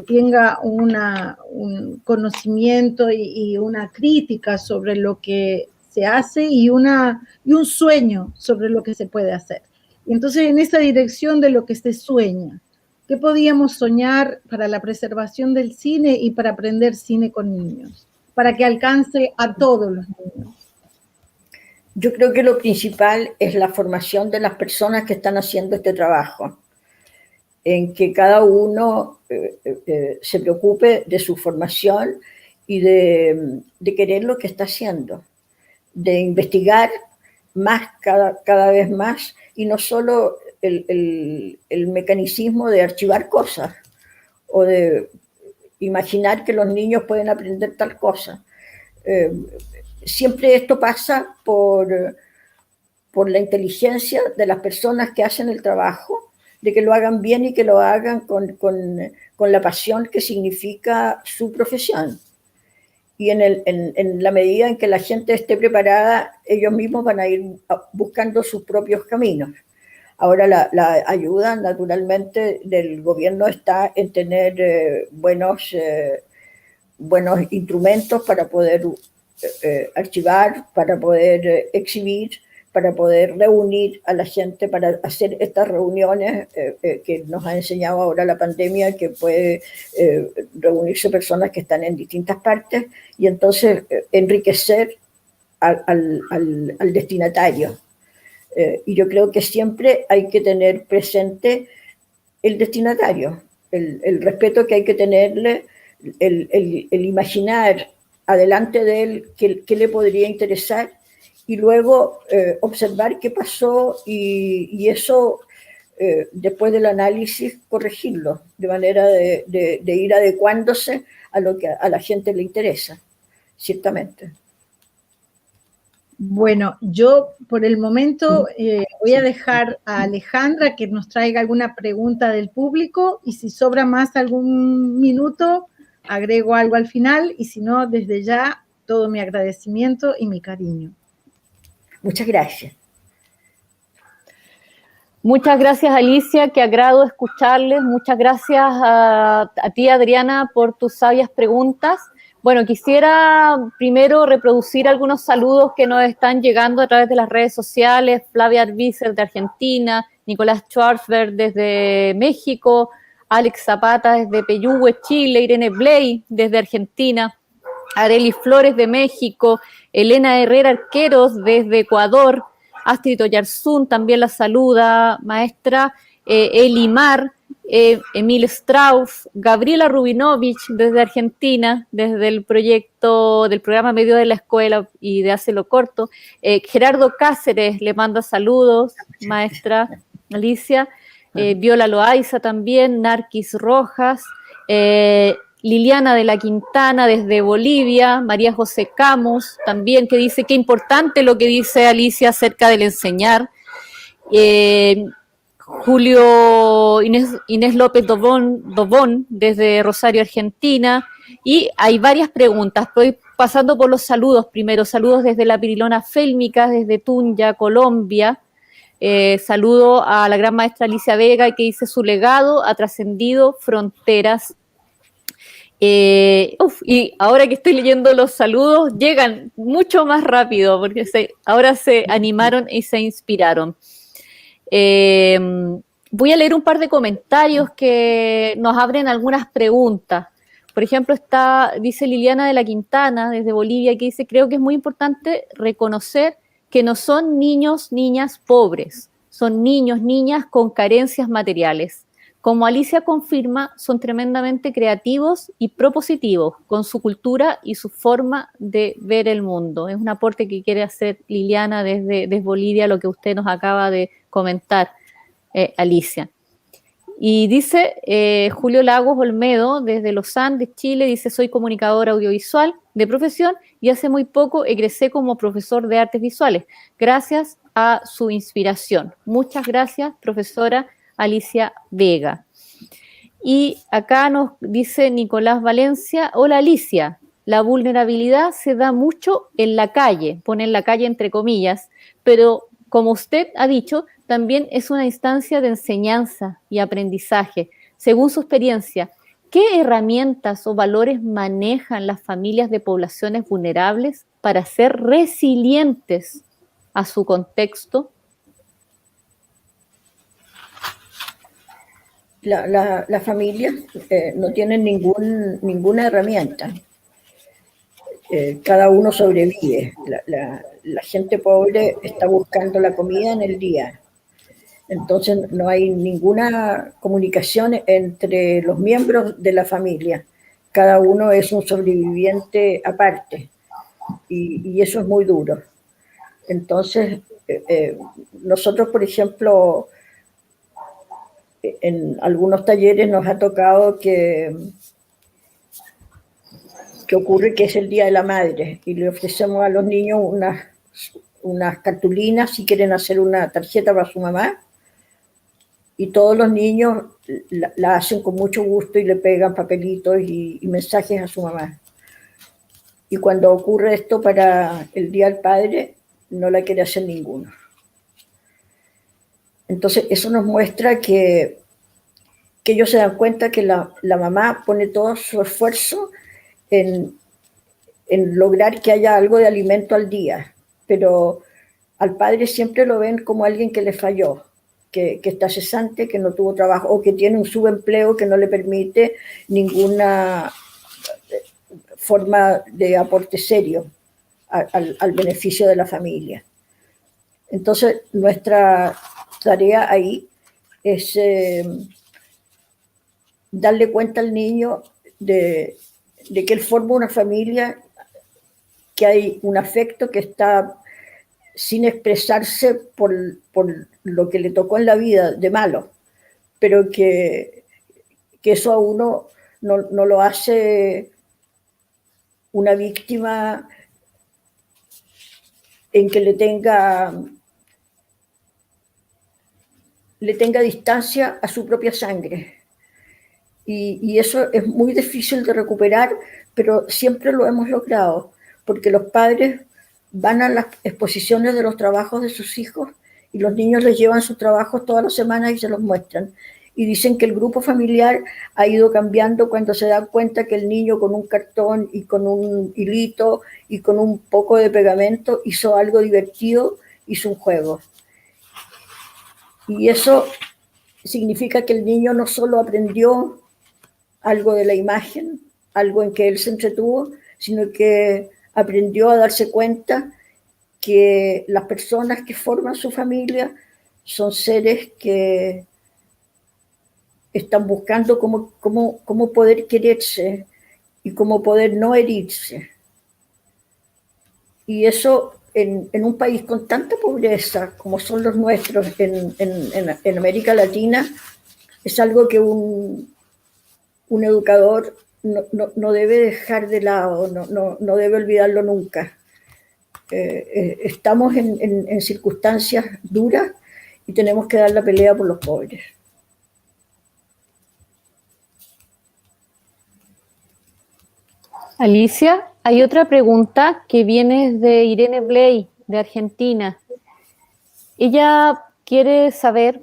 tenga un conocimiento y una crítica sobre lo que se hace y un sueño sobre lo que se puede hacer. Y entonces, en esa dirección de lo que se sueña, ¿qué podíamos soñar para la preservación del cine y para aprender cine con niños, para que alcance a todos los niños? Yo creo que lo principal es la formación de las personas que están haciendo este trabajo, en que cada uno se preocupe de su formación y de querer lo que está haciendo, de investigar más, cada vez más, y no solo el mecanicismo de archivar cosas o de imaginar que los niños pueden aprender tal cosa. Siempre esto pasa por la inteligencia de las personas que hacen el trabajo, de que lo hagan bien y que lo hagan con la pasión que significa su profesión. Y en la medida en que la gente esté preparada, ellos mismos van a ir buscando sus propios caminos. Ahora la ayuda, naturalmente, del gobierno está en tener buenos instrumentos para poder archivar, para poder exhibir, para poder reunir a la gente, para hacer estas reuniones que nos ha enseñado ahora la pandemia, que puede reunirse personas que están en distintas partes, y entonces enriquecer al destinatario. Y yo creo que siempre hay que tener presente el destinatario, el respeto que hay que tenerle, el imaginar adelante de él qué le podría interesar, y luego observar qué pasó, y eso, después del análisis, corregirlo, de manera de ir adecuándose a lo que a la gente le interesa, ciertamente. Bueno, yo por el momento voy a dejar a Alejandra que nos traiga alguna pregunta del público, y si sobra más algún minuto, agrego algo al final, y si no, desde ya, todo mi agradecimiento y mi cariño. Muchas gracias. Muchas gracias, Alicia, qué agrado escucharles. Muchas gracias a ti, Adriana, por tus sabias preguntas. Bueno, quisiera primero reproducir algunos saludos que nos están llegando a través de las redes sociales. Flavia Arbizer de Argentina, Nicolás Schwarzberg desde México, Alex Zapata desde Peyúgue, Chile, Irene Bley desde Argentina, Areli Flores de México, Elena Herrera Arqueros desde Ecuador, Astrid Oyarzún también la saluda, maestra Elimar, Emil Strauss, Gabriela Rubinovich desde Argentina, desde el proyecto del programa Medio de la Escuela y de Hácelo Corto, Gerardo Cáceres le manda saludos, maestra Alicia, Viola Loaiza también, Narquis Rojas, Liliana de la Quintana desde Bolivia, María José Camus también, que dice qué importante lo que dice Alicia acerca del enseñar, Julio Inés López Dobón desde Rosario, Argentina, y hay varias preguntas. Estoy pasando por los saludos primero. Saludos desde la Pirilona Félmica, desde Tunja, Colombia. Saludo a la gran maestra Alicia Vega, que dice su legado ha trascendido fronteras. Y ahora que estoy leyendo los saludos, llegan mucho más rápido, porque ahora se animaron y se inspiraron. Voy a leer un par de comentarios que nos abren algunas preguntas. Por ejemplo, dice Liliana de la Quintana, desde Bolivia, que dice, creo que es muy importante reconocer que no son niños, niñas pobres, son niños, niñas con carencias materiales. Como Alicia confirma, son tremendamente creativos y propositivos con su cultura y su forma de ver el mundo. Es un aporte que quiere hacer Liliana desde Bolivia, lo que usted nos acaba de comentar, Alicia. Y dice Julio Lagos Olmedo, desde Los Andes, Chile, dice, soy comunicador audiovisual de profesión y hace muy poco egresé como profesor de artes visuales, gracias a su inspiración. Muchas gracias, profesora Alicia Vega. Y acá nos dice Nicolás Valencia, hola Alicia, la vulnerabilidad se da mucho en la calle, pone en la calle entre comillas, pero como usted ha dicho, también es una instancia de enseñanza y aprendizaje. Según su experiencia, ¿qué herramientas o valores manejan las familias de poblaciones vulnerables para ser resilientes a su contexto? La familia no tiene ninguna herramienta. Cada uno sobrevive. La gente pobre está buscando la comida en el día. Entonces no hay ninguna comunicación entre los miembros de la familia. Cada uno es un sobreviviente aparte. Y eso es muy duro. Entonces, nosotros, por ejemplo, en algunos talleres nos ha tocado que ocurre que es el Día de la Madre y le ofrecemos a los niños unas cartulinas si quieren hacer una tarjeta para su mamá, y todos los niños la hacen con mucho gusto y le pegan papelitos y mensajes a su mamá. Y cuando ocurre esto para el Día del Padre, no la quiere hacer ninguno. Entonces, eso nos muestra que ellos se dan cuenta que la mamá pone todo su esfuerzo en lograr que haya algo de alimento al día, pero al padre siempre lo ven como alguien que le falló, que está cesante, que no tuvo trabajo, o que tiene un subempleo que no le permite ninguna forma de aporte serio al beneficio de la familia. Entonces, nuestra tarea ahí es darle cuenta al niño de que él forma una familia, que hay un afecto que está sin expresarse por lo que le tocó en la vida de malo, pero que eso a uno no lo hace una víctima en que le tenga distancia a su propia sangre. Y eso es muy difícil de recuperar, pero siempre lo hemos logrado, porque los padres van a las exposiciones de los trabajos de sus hijos y los niños les llevan sus trabajos todas las semanas y se los muestran. Y dicen que el grupo familiar ha ido cambiando cuando se dan cuenta que el niño con un cartón y con un hilito y con un poco de pegamento hizo algo divertido, hizo un juego. Y eso significa que el niño no solo aprendió algo de la imagen, algo en que él se entretuvo, sino que aprendió a darse cuenta que las personas que forman su familia son seres que están buscando cómo poder quererse y cómo poder no herirse. Y eso en un país con tanta pobreza como son los nuestros en América Latina, es algo que un educador no debe dejar de lado, no debe olvidarlo nunca. Estamos en circunstancias duras y tenemos que dar la pelea por los pobres. Alicia, hay otra pregunta que viene de Irene Bley, de Argentina. Ella quiere saber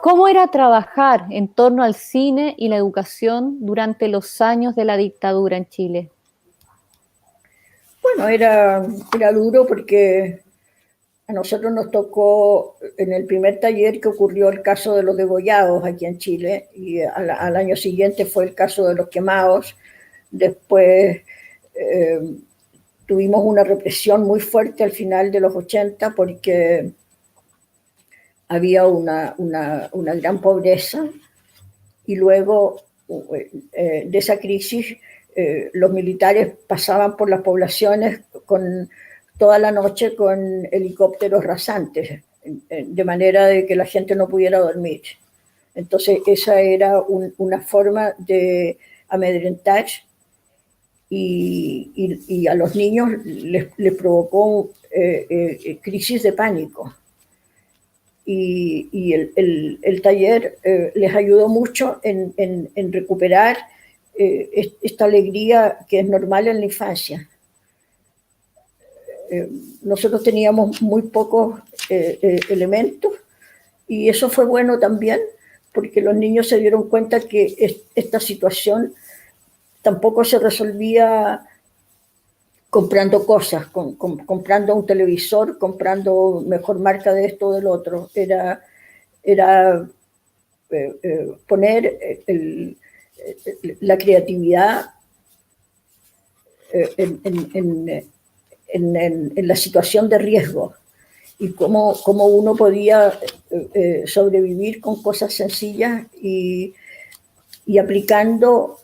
cómo era trabajar en torno al cine y la educación durante los años de la dictadura en Chile. Bueno, era duro porque a nosotros nos tocó en el primer taller que ocurrió el caso de los degollados aquí en Chile, y al año siguiente fue el caso de los quemados. Después tuvimos una represión muy fuerte al final de los 80 porque había una gran pobreza, y luego de esa crisis los militares pasaban por las poblaciones toda la noche con helicópteros rasantes, de manera de que la gente no pudiera dormir. Entonces esa era una forma de amedrentar, y a los niños les provocó crisis de pánico. Y el taller les ayudó mucho en recuperar esta alegría que es normal en la infancia. Nosotros teníamos muy pocos elementos, y eso fue bueno también, porque los niños se dieron cuenta que esta situación tampoco se resolvía comprando cosas, comprando un televisor, comprando mejor marca de esto o del otro. Era poner la creatividad en la situación de riesgo, y cómo uno podía sobrevivir con cosas sencillas y aplicando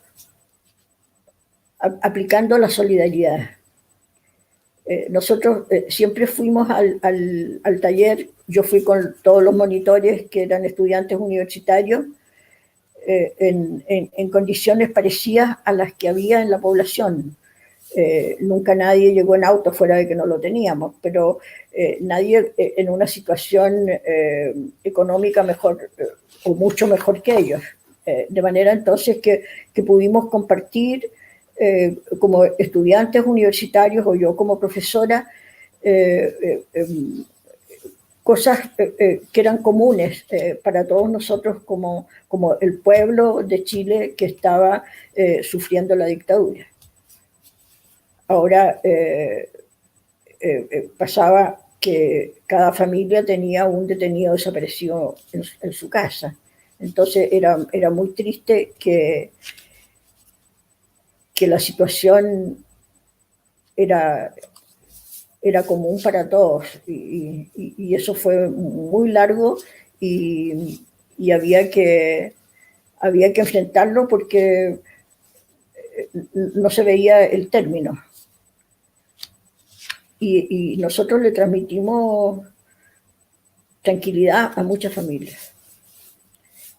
la solidaridad. Nosotros siempre fuimos al taller. Yo fui con todos los monitores que eran estudiantes universitarios, en condiciones parecidas a las que había en la población. Nunca nadie llegó en auto, fuera de que no lo teníamos, pero nadie en una situación económica mejor o mucho mejor que ellos. De manera entonces que pudimos compartir como estudiantes universitarios, o yo como profesora, cosas que eran comunes para todos nosotros como el pueblo de Chile que estaba sufriendo la dictadura. Ahora pasaba que cada familia tenía un detenido desaparecido en su casa. Entonces era muy triste que la situación era común para todos, y eso fue muy largo, y había que enfrentarlo porque no se veía el término. Y nosotros le transmitimos tranquilidad a muchas familias,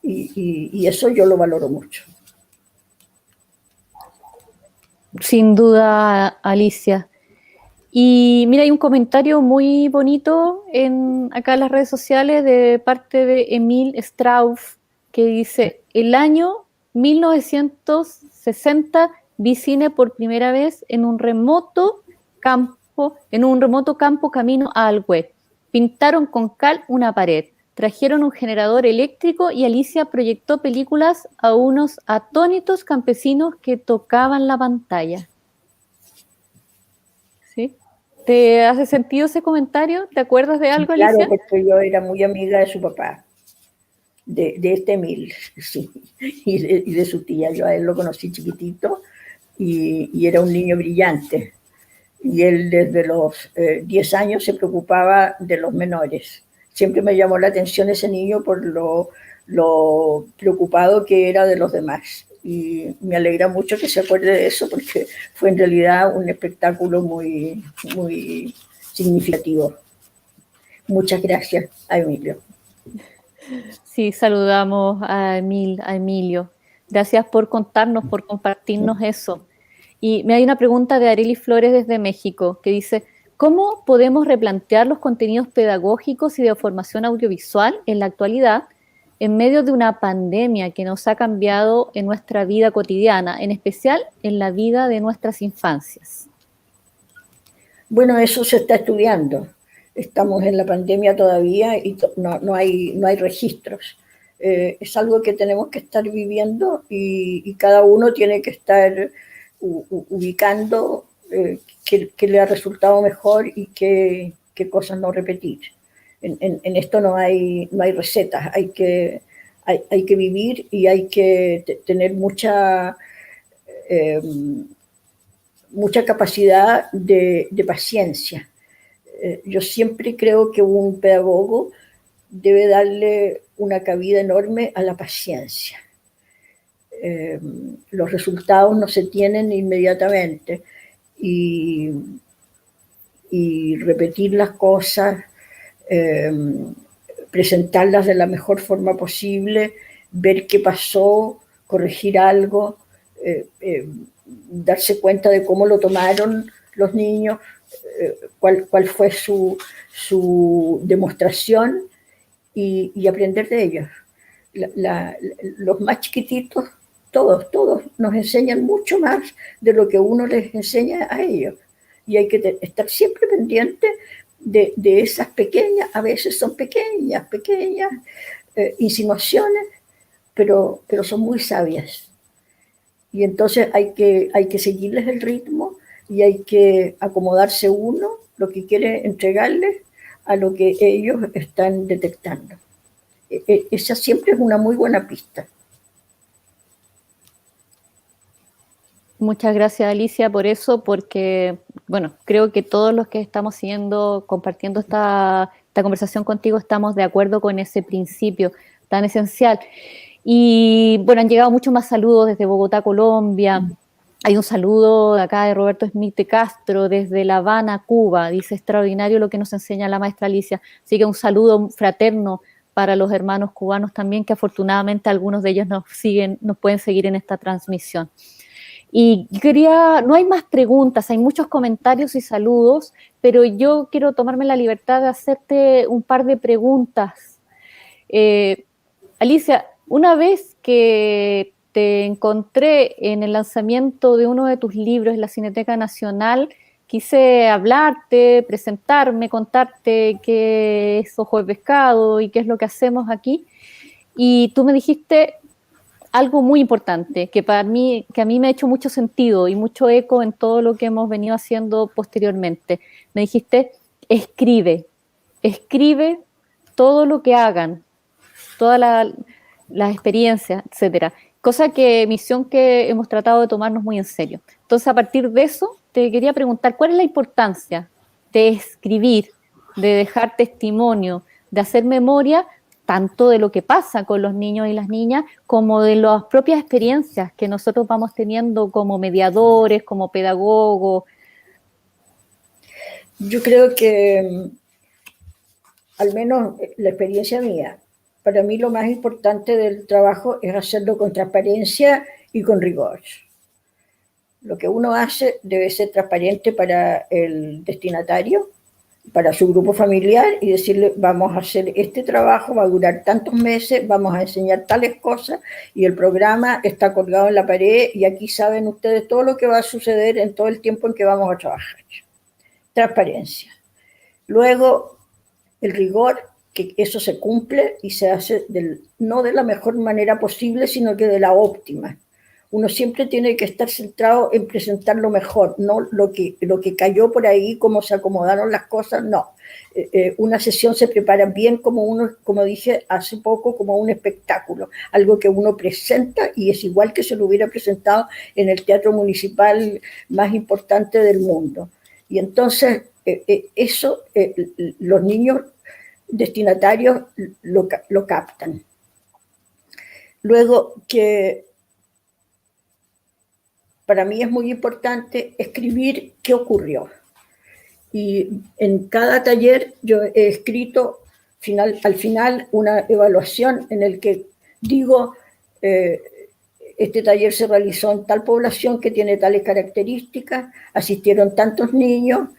y eso yo lo valoro mucho. Sin duda, Alicia. Y mira, hay un comentario muy bonito acá en las redes sociales de parte de Emil Strauss, que dice: el año 1960 vi cine por primera vez en un remoto campo camino a Alhuet. Pintaron con cal una pared. trajeron un generador eléctrico y Alicia proyectó películas a unos atónitos campesinos que tocaban la pantalla. ¿Sí? ¿Te hace sentido ese comentario? ¿Te acuerdas de algo, Claro, Alicia? porque yo era muy amiga de su papá, de este Emil, sí, y de su tía. Yo a él lo conocí chiquitito y era un niño brillante. Y él desde los 10 años se preocupaba de los menores. Siempre me llamó la atención ese niño por lo preocupado que era de los demás. Y me alegra mucho que se acuerde de eso porque fue en realidad un espectáculo muy, muy significativo. Muchas gracias a Emilio. Sí, saludamos a Emilio. Gracias por contarnos, por compartirnos eso. Y me hay una pregunta de Arely Flores desde México que dice, ¿cómo podemos replantear los contenidos pedagógicos y de formación audiovisual en la actualidad en medio de una pandemia que nos ha cambiado en nuestra vida cotidiana, en especial en la vida de nuestras infancias? Bueno, eso se está estudiando. Estamos en la pandemia todavía y no hay registros. Es algo que tenemos que estar viviendo y cada uno tiene que estar ubicando qué le ha resultado mejor y qué cosas no repetir. En esto no hay recetas, hay que vivir y hay que tener mucha capacidad de paciencia. Yo siempre creo que un pedagogo debe darle una cabida enorme a la paciencia. Los resultados no se tienen inmediatamente y repetir las cosas, presentarlas de la mejor forma posible, ver qué pasó, corregir algo, darse cuenta de cómo lo tomaron los niños, cuál fue su demostración y aprender de ellos. Los más chiquititos, todos nos enseñan mucho más de lo que uno les enseña a ellos. Y hay que estar siempre pendiente de esas pequeñas, a veces son pequeñas insinuaciones, pero son muy sabias. Y entonces hay que seguirles el ritmo y hay que acomodarse uno lo que quiere entregarles a lo que ellos están detectando. Esa siempre es una muy buena pista. Muchas gracias, Alicia, por eso, porque, bueno, creo que todos los que estamos siguiendo, compartiendo esta conversación contigo, estamos de acuerdo con ese principio tan esencial. Y, bueno, han llegado muchos más saludos desde Bogotá, Colombia. Hay un saludo de acá de Roberto Smith de Castro, desde La Habana, Cuba. Dice, extraordinario lo que nos enseña la maestra Alicia. Así que un saludo fraterno para los hermanos cubanos también, que afortunadamente algunos de ellos nos pueden seguir en esta transmisión. Y no hay más preguntas, hay muchos comentarios y saludos, pero yo quiero tomarme la libertad de hacerte un par de preguntas. Alicia, una vez que te encontré en el lanzamiento de uno de tus libros en la Cineteca Nacional, quise hablarte, presentarme, contarte qué es Ojo de Pescado y qué es lo que hacemos aquí. Y tú me dijiste algo muy importante que a mí me ha hecho mucho sentido y mucho eco en todo lo que hemos venido haciendo posteriormente. Me dijiste, escribe todo lo que hagan, todas las experiencias, etcétera. Misión que hemos tratado de tomarnos muy en serio. Entonces, a partir de eso, te quería preguntar, ¿cuál es la importancia de escribir, de dejar testimonio, de hacer memoria, tanto de lo que pasa con los niños y las niñas, como de las propias experiencias que nosotros vamos teniendo como mediadores, como pedagogos? Yo creo que, al menos la experiencia mía, para mí lo más importante del trabajo es hacerlo con transparencia y con rigor. Lo que uno hace debe ser transparente para el destinatario, para su grupo familiar, y decirle, vamos a hacer este trabajo, va a durar tantos meses, vamos a enseñar tales cosas, y el programa está colgado en la pared, y aquí saben ustedes todo lo que va a suceder en todo el tiempo en que vamos a trabajar. Transparencia. Luego, el rigor, que eso se cumple y se hace no de la mejor manera posible, sino que de la óptima. Uno siempre tiene que estar centrado en presentar lo mejor, no lo que cayó por ahí, cómo se acomodaron las cosas, no. Una sesión se prepara bien como dije hace poco, como un espectáculo, algo que uno presenta y es igual que se lo hubiera presentado en el teatro municipal más importante del mundo. Y entonces eso los niños destinatarios lo captan. Luego, que para mí es muy importante escribir qué ocurrió. Y en cada taller yo he escrito al final una evaluación en el que digo, este taller se realizó en tal población que tiene tales características, asistieron tantos niños,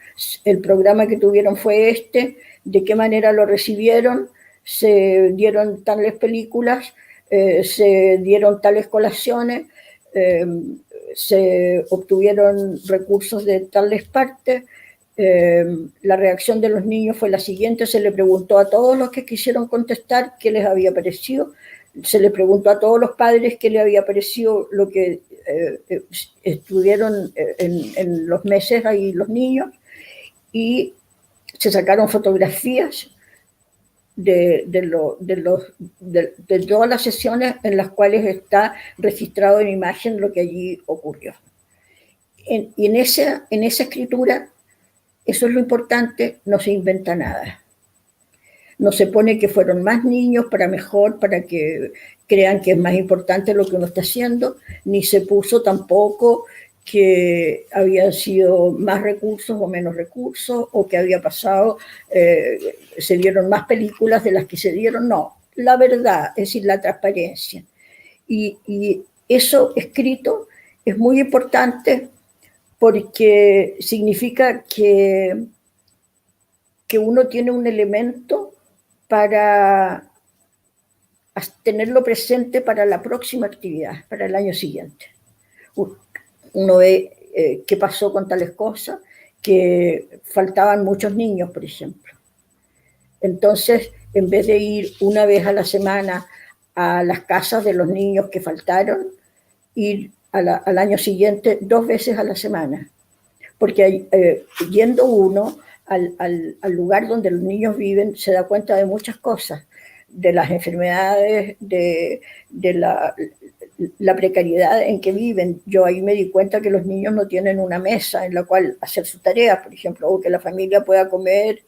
el programa que tuvieron fue este, de qué manera lo recibieron, se dieron tales películas, se dieron tales colaciones, se obtuvieron recursos de tales partes. La reacción de los niños fue la siguiente: se le preguntó a todos los que quisieron contestar qué les había parecido, se le preguntó a todos los padres qué les había parecido lo que estuvieron en los meses ahí los niños, y se sacaron fotografías de todas las sesiones en las cuales está registrado en imagen lo que allí ocurrió. Y en esa escritura, eso es lo importante, no se inventa nada. No se pone que fueron más niños para mejor, para que crean que es más importante lo que uno está haciendo, ni se puso tampoco que habían sido más recursos o menos recursos, o que había pasado, se dieron más películas de las que se dieron. No, la verdad, es decir, la transparencia. Y eso escrito es muy importante, porque significa que uno tiene un elemento para tenerlo presente para la próxima actividad, para el año siguiente. Uno ve qué pasó con tales cosas, que faltaban muchos niños, por ejemplo. Entonces, en vez de ir una vez a la semana a las casas de los niños que faltaron, ir al año siguiente 2 veces a la semana, porque yendo uno al lugar donde los niños viven se da cuenta de muchas cosas, de las enfermedades, de la precariedad en que viven. Yo ahí me di cuenta que los niños no tienen una mesa en la cual hacer sus tareas, por ejemplo, o que la familia pueda comer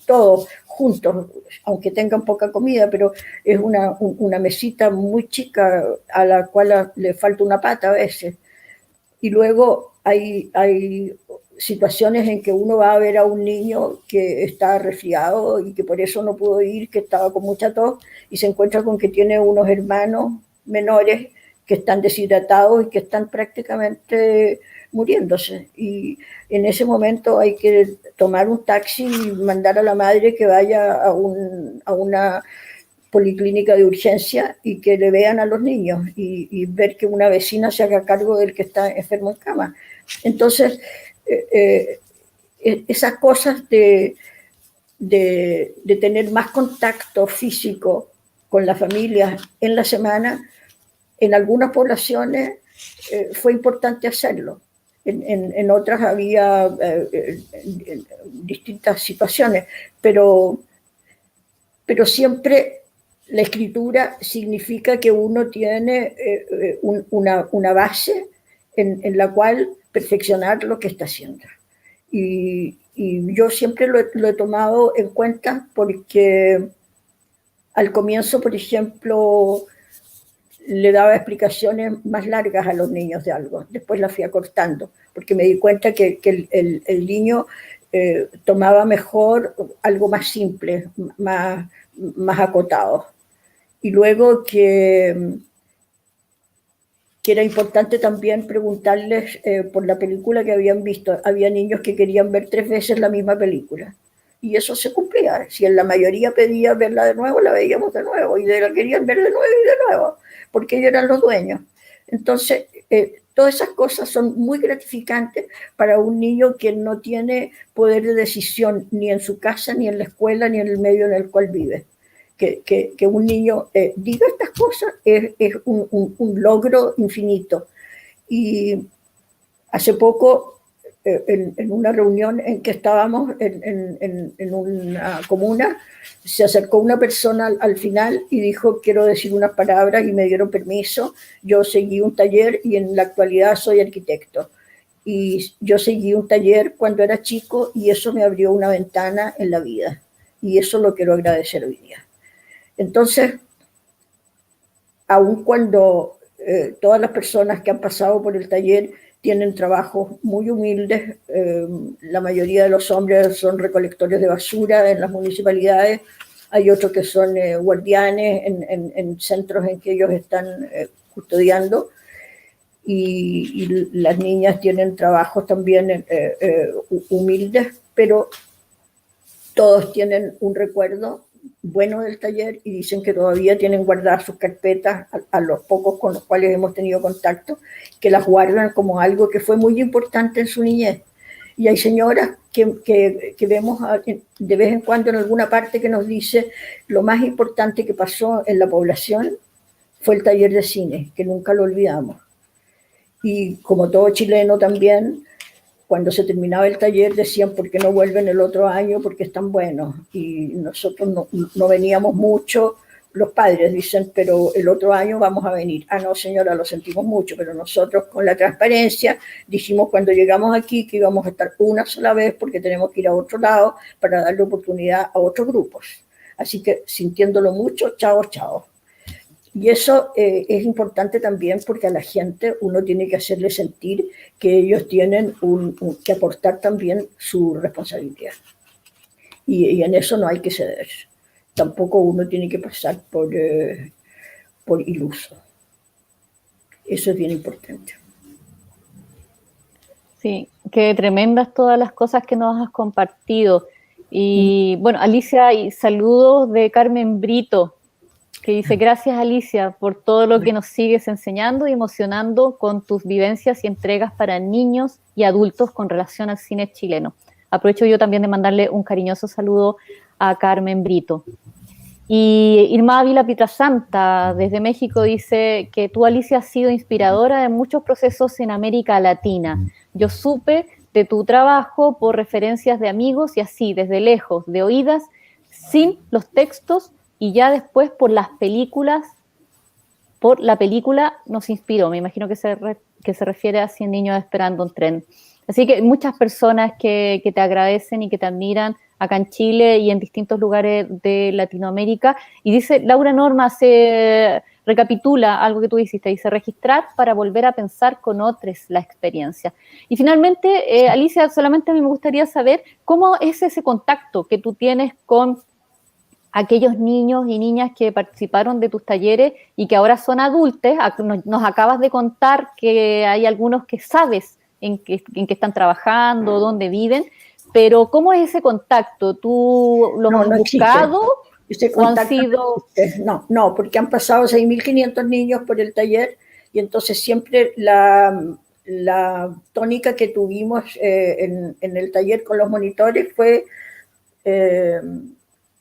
todos juntos, aunque tengan poca comida, pero es una mesita muy chica a la cual le falta una pata a veces. Y luego hay situaciones en que uno va a ver a un niño que está resfriado y que por eso no pudo ir, que estaba con mucha tos, y se encuentra con que tiene unos hermanos menores que están deshidratados y que están prácticamente muriéndose. Y en ese momento hay que tomar un taxi y mandar a la madre que vaya a una policlínica de urgencia y que le vean a los niños, y ver que una vecina se haga cargo del que está enfermo en cama. Entonces, esas cosas de tener más contacto físico con la familia en la semana, en algunas poblaciones fue importante hacerlo. En otras había distintas situaciones, pero siempre la escritura significa que uno tiene una base en la cual perfeccionar lo que está haciendo. Y yo siempre lo he tomado en cuenta, porque al comienzo, por ejemplo, le daba explicaciones más largas a los niños de algo, después las fui acortando, porque me di cuenta que el niño tomaba mejor algo más simple, más acotado. Y luego que era importante también preguntarles por la película que habían visto. Había niños que querían ver 3 veces la misma película, y eso se cumplía. Si en la mayoría pedía verla de nuevo, la veíamos de nuevo, y la querían ver de nuevo y de nuevo, porque ellos eran los dueños. Entonces, Todas esas cosas son muy gratificantes para un niño que no tiene poder de decisión ni en su casa, ni en la escuela, ni en el medio en el cual vive. Que un niño diga estas cosas es un logro infinito. Y hace poco, en una reunión en que estábamos en una comuna, se acercó una persona al final y dijo, quiero decir unas palabras, y me dieron permiso. Yo seguí un taller y en la actualidad soy arquitecto. Y yo seguí un taller cuando era chico y eso me abrió una ventana en la vida. Y eso lo quiero agradecer hoy día. Entonces, aun cuando todas las personas que han pasado por el taller tienen trabajos muy humildes, la mayoría de los hombres son recolectores de basura en las municipalidades, hay otros que son guardianes en centros en que ellos están custodiando, y las niñas tienen trabajos también humildes, pero todos tienen un recuerdo bueno del taller y dicen que todavía tienen guardadas sus carpetas, a los pocos con los cuales hemos tenido contacto, que las guardan como algo que fue muy importante en su niñez. Y hay señoras que vemos de vez en cuando en alguna parte que nos dice lo más importante que pasó en la población fue el taller de cine, que nunca lo olvidamos. Y como todo chileno también, cuando se terminaba el taller decían, ¿por qué no vuelven el otro año? Porque están buenos. Y nosotros no veníamos mucho, los padres dicen, pero el otro año vamos a venir. Ah, no, señora, lo sentimos mucho, pero nosotros con la transparencia dijimos cuando llegamos aquí que íbamos a estar una sola vez porque tenemos que ir a otro lado para darle oportunidad a otros grupos. Así que sintiéndolo mucho, chao, chao. Y eso es importante también porque a la gente uno tiene que hacerle sentir que ellos tienen que aportar también su responsabilidad. Y en eso no hay que ceder. Tampoco uno tiene que pasar por iluso. Eso es bien importante. Sí, qué tremendas todas las cosas que nos has compartido. Y bueno, Alicia, y saludos de Carmen Brito, que dice, gracias Alicia por todo lo que nos sigues enseñando y emocionando con tus vivencias y entregas para niños y adultos con relación al cine chileno. Aprovecho yo también de mandarle un cariñoso saludo a Carmen Brito. Y Irma Ávila Pietrasanta, desde México, dice que tú, Alicia, has sido inspiradora de muchos procesos en América Latina. Yo supe de tu trabajo por referencias de amigos y así, desde lejos, de oídas, sin los textos, y ya después por las películas, por la película nos inspiró. Me imagino que se refiere a 100 niños esperando un tren. Así que muchas personas que te agradecen y que te admiran acá en Chile y en distintos lugares de Latinoamérica. Y dice, Laura Norma se recapitula algo que tú hiciste, dice, registrar para volver a pensar con otros la experiencia. Y finalmente, Alicia, solamente a mí me gustaría saber cómo es ese contacto que tú tienes con aquellos niños y niñas que participaron de tus talleres y que ahora son adultos. Nos acabas de contar que hay algunos que sabes en qué están trabajando, dónde viven, pero ¿cómo es ese contacto? ¿Tú los has buscado o han sido...? No, porque han pasado 6.500 niños por el taller y entonces siempre la tónica que tuvimos en el taller con los monitores fue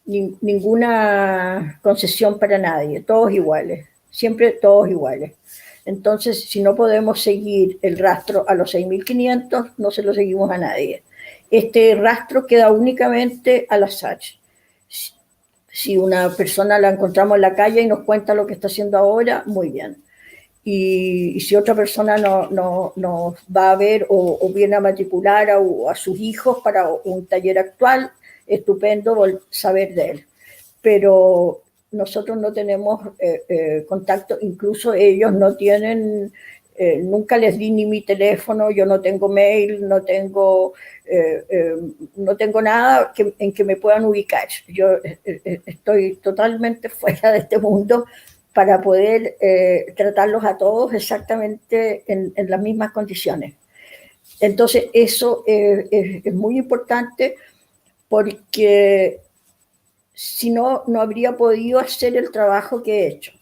ninguna concesión para nadie, todos iguales, siempre todos iguales. Entonces, si no podemos seguir el rastro a los 6.500, no se lo seguimos a nadie. Este rastro queda únicamente al azar. Si una persona la encontramos en la calle y nos cuenta lo que está haciendo ahora, muy bien. Y si otra persona nos va a ver o viene a matricular a sus hijos para un taller actual, estupendo saber de él. Pero nosotros no tenemos contacto, incluso ellos no tienen, nunca les di ni mi teléfono, yo no tengo mail, no tengo nada en que me puedan ubicar. Yo estoy totalmente fuera de este mundo para poder tratarlos a todos exactamente en las mismas condiciones. Entonces eso es muy importante porque si no, no habría podido hacer el trabajo que he hecho.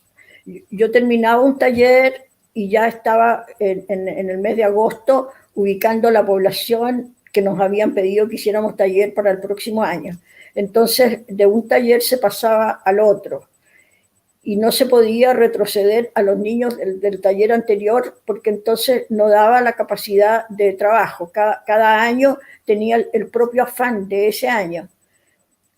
Yo terminaba un taller y ya estaba en el mes de agosto ubicando la población que nos habían pedido que hiciéramos taller para el próximo año. Entonces, de un taller se pasaba al otro y no se podía retroceder a los niños del taller anterior porque entonces no daba la capacidad de trabajo. Cada año tenía el propio afán de ese año.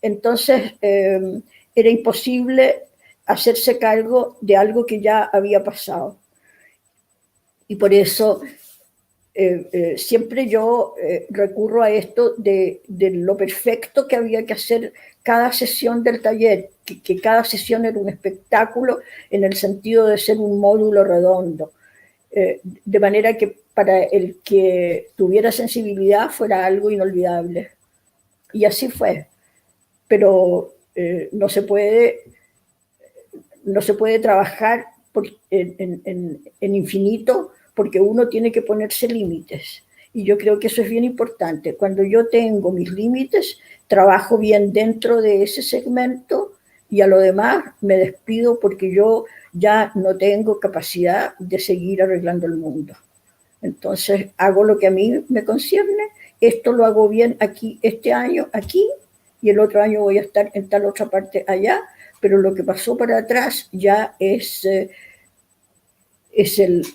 Entonces, era imposible hacerse cargo de algo que ya había pasado. Y por eso siempre yo recurro a esto de lo perfecto que había que hacer cada sesión del taller, que cada sesión era un espectáculo en el sentido de ser un módulo redondo, de manera que para el que tuviera sensibilidad fuera algo inolvidable. Y así fue. Pero no se puede trabajar en infinito, porque uno tiene que ponerse límites. Y yo creo que eso es bien importante. Cuando yo tengo mis límites, trabajo bien dentro de ese segmento y a lo demás me despido porque yo ya no tengo capacidad de seguir arreglando el mundo. Entonces hago lo que a mí me concierne, esto lo hago bien aquí, este año aquí, y el otro año voy a estar en tal otra parte allá, pero lo que pasó para atrás ya es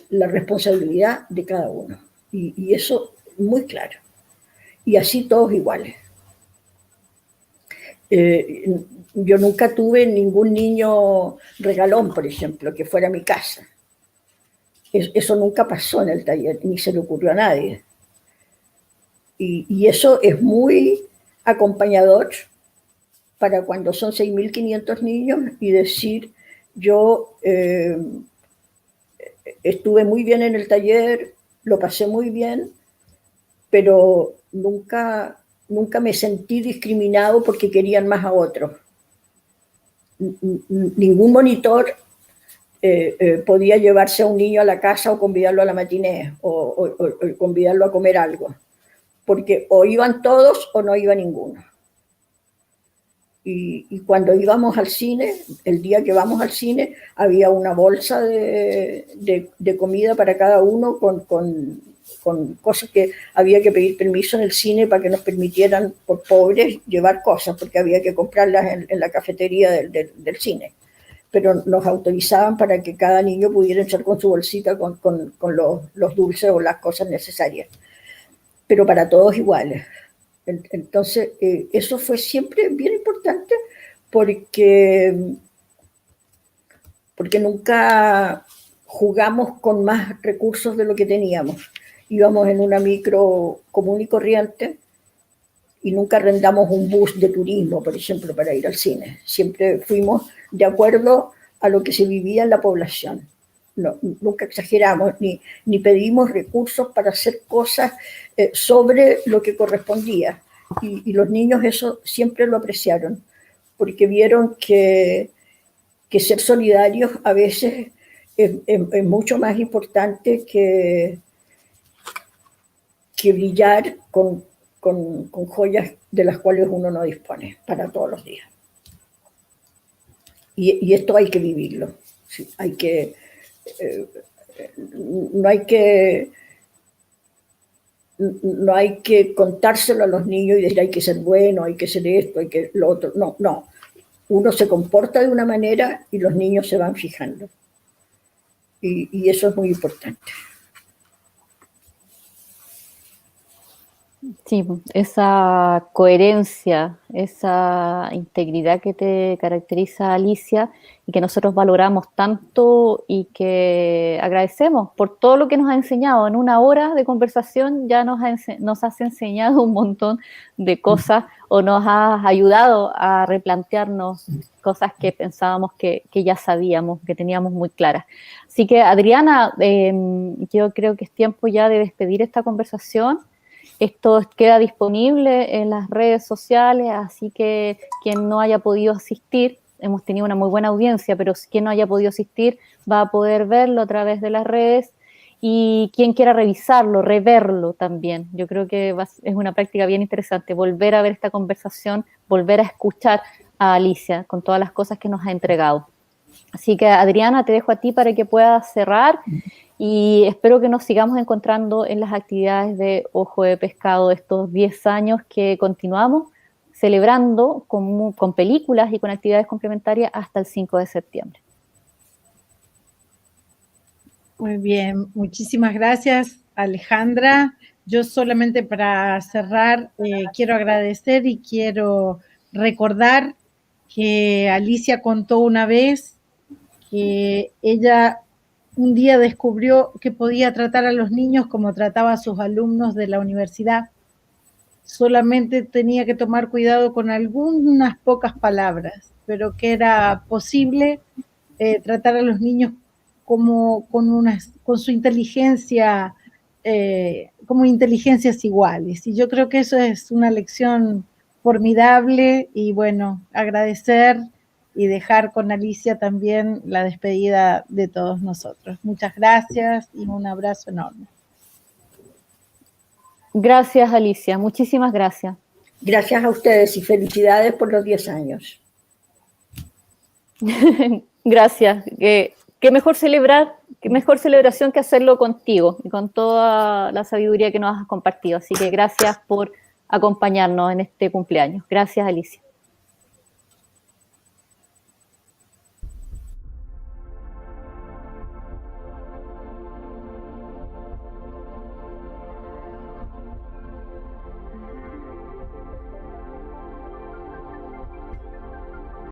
la responsabilidad de cada uno. Y eso muy claro. Y así todos iguales. Yo nunca tuve ningún niño regalón, por ejemplo, que fuera a mi casa. Eso nunca pasó en el taller, ni se le ocurrió a nadie. Y eso es muy acompañador para cuando son 6.500 niños y decir, yo estuve muy bien en el taller, lo pasé muy bien, pero nunca me sentí discriminado porque querían más a otros. Ningún monitor podía llevarse a un niño a la casa o convidarlo a la matiné o convidarlo a comer algo, porque o iban todos o no iba ninguno. Y cuando íbamos al cine, el día que vamos al cine, había una bolsa de comida para cada uno con cosas que había que pedir permiso en el cine para que nos permitieran, por pobres, llevar cosas, porque había que comprarlas en la cafetería del cine. Pero nos autorizaban para que cada niño pudiera entrar con su bolsita con los dulces o las cosas necesarias. Pero para todos iguales. Entonces, eso fue siempre bien importante porque nunca jugamos con más recursos de lo que teníamos. Íbamos en una micro común y corriente y nunca arrendamos un bus de turismo, por ejemplo, para ir al cine. Siempre fuimos de acuerdo a lo que se vivía en la población. No, nunca exageramos ni pedimos recursos para hacer cosas sobre lo que correspondía. Y los niños eso siempre lo apreciaron, porque vieron que ser solidarios a veces es mucho más importante que brillar con joyas de las cuales uno no dispone para todos los días. Y esto hay que vivirlo. Sí, hay que... no hay que contárselo a los niños y decir hay que ser bueno, hay que ser esto, hay que lo otro. No. Uno se comporta de una manera y los niños se van fijando. Y eso es muy importante. Sí, esa coherencia, esa integridad que te caracteriza, Alicia, y que nosotros valoramos tanto y que agradecemos por todo lo que nos ha enseñado. En una hora de conversación ya nos has enseñado un montón de cosas o nos has ayudado a replantearnos cosas que pensábamos que ya sabíamos, que teníamos muy claras. Así que, Adriana, yo creo que es tiempo ya de despedir esta conversación. Esto queda disponible en las redes sociales, así que quien no haya podido asistir, hemos tenido una muy buena audiencia, pero quien no haya podido asistir va a poder verlo a través de las redes y quien quiera revisarlo, reverlo también. Yo creo que es una práctica bien interesante, volver a ver esta conversación, volver a escuchar a Alicia con todas las cosas que nos ha entregado. Así que, Adriana, te dejo a ti para que puedas cerrar y espero que nos sigamos encontrando en las actividades de Ojo de Pescado estos 10 años que continuamos celebrando con películas y con actividades complementarias hasta el 5 de septiembre. Muy bien, muchísimas gracias, Alejandra. Yo solamente para cerrar quiero agradecer y quiero recordar que Alicia contó una vez que ella un día descubrió que podía tratar a los niños como trataba a sus alumnos de la universidad. Solamente tenía que tomar cuidado con algunas pocas palabras, pero que era posible tratar a los niños como con su inteligencia, como inteligencias iguales. Y yo creo que eso es una lección formidable y bueno, agradecer y dejar con Alicia también la despedida de todos nosotros. Muchas gracias y un abrazo enorme. Gracias, Alicia. Muchísimas gracias. Gracias a ustedes y felicidades por los 10 años. Gracias. Qué mejor celebración que hacerlo contigo y con toda la sabiduría que nos has compartido. Así que gracias por acompañarnos en este cumpleaños. Gracias, Alicia.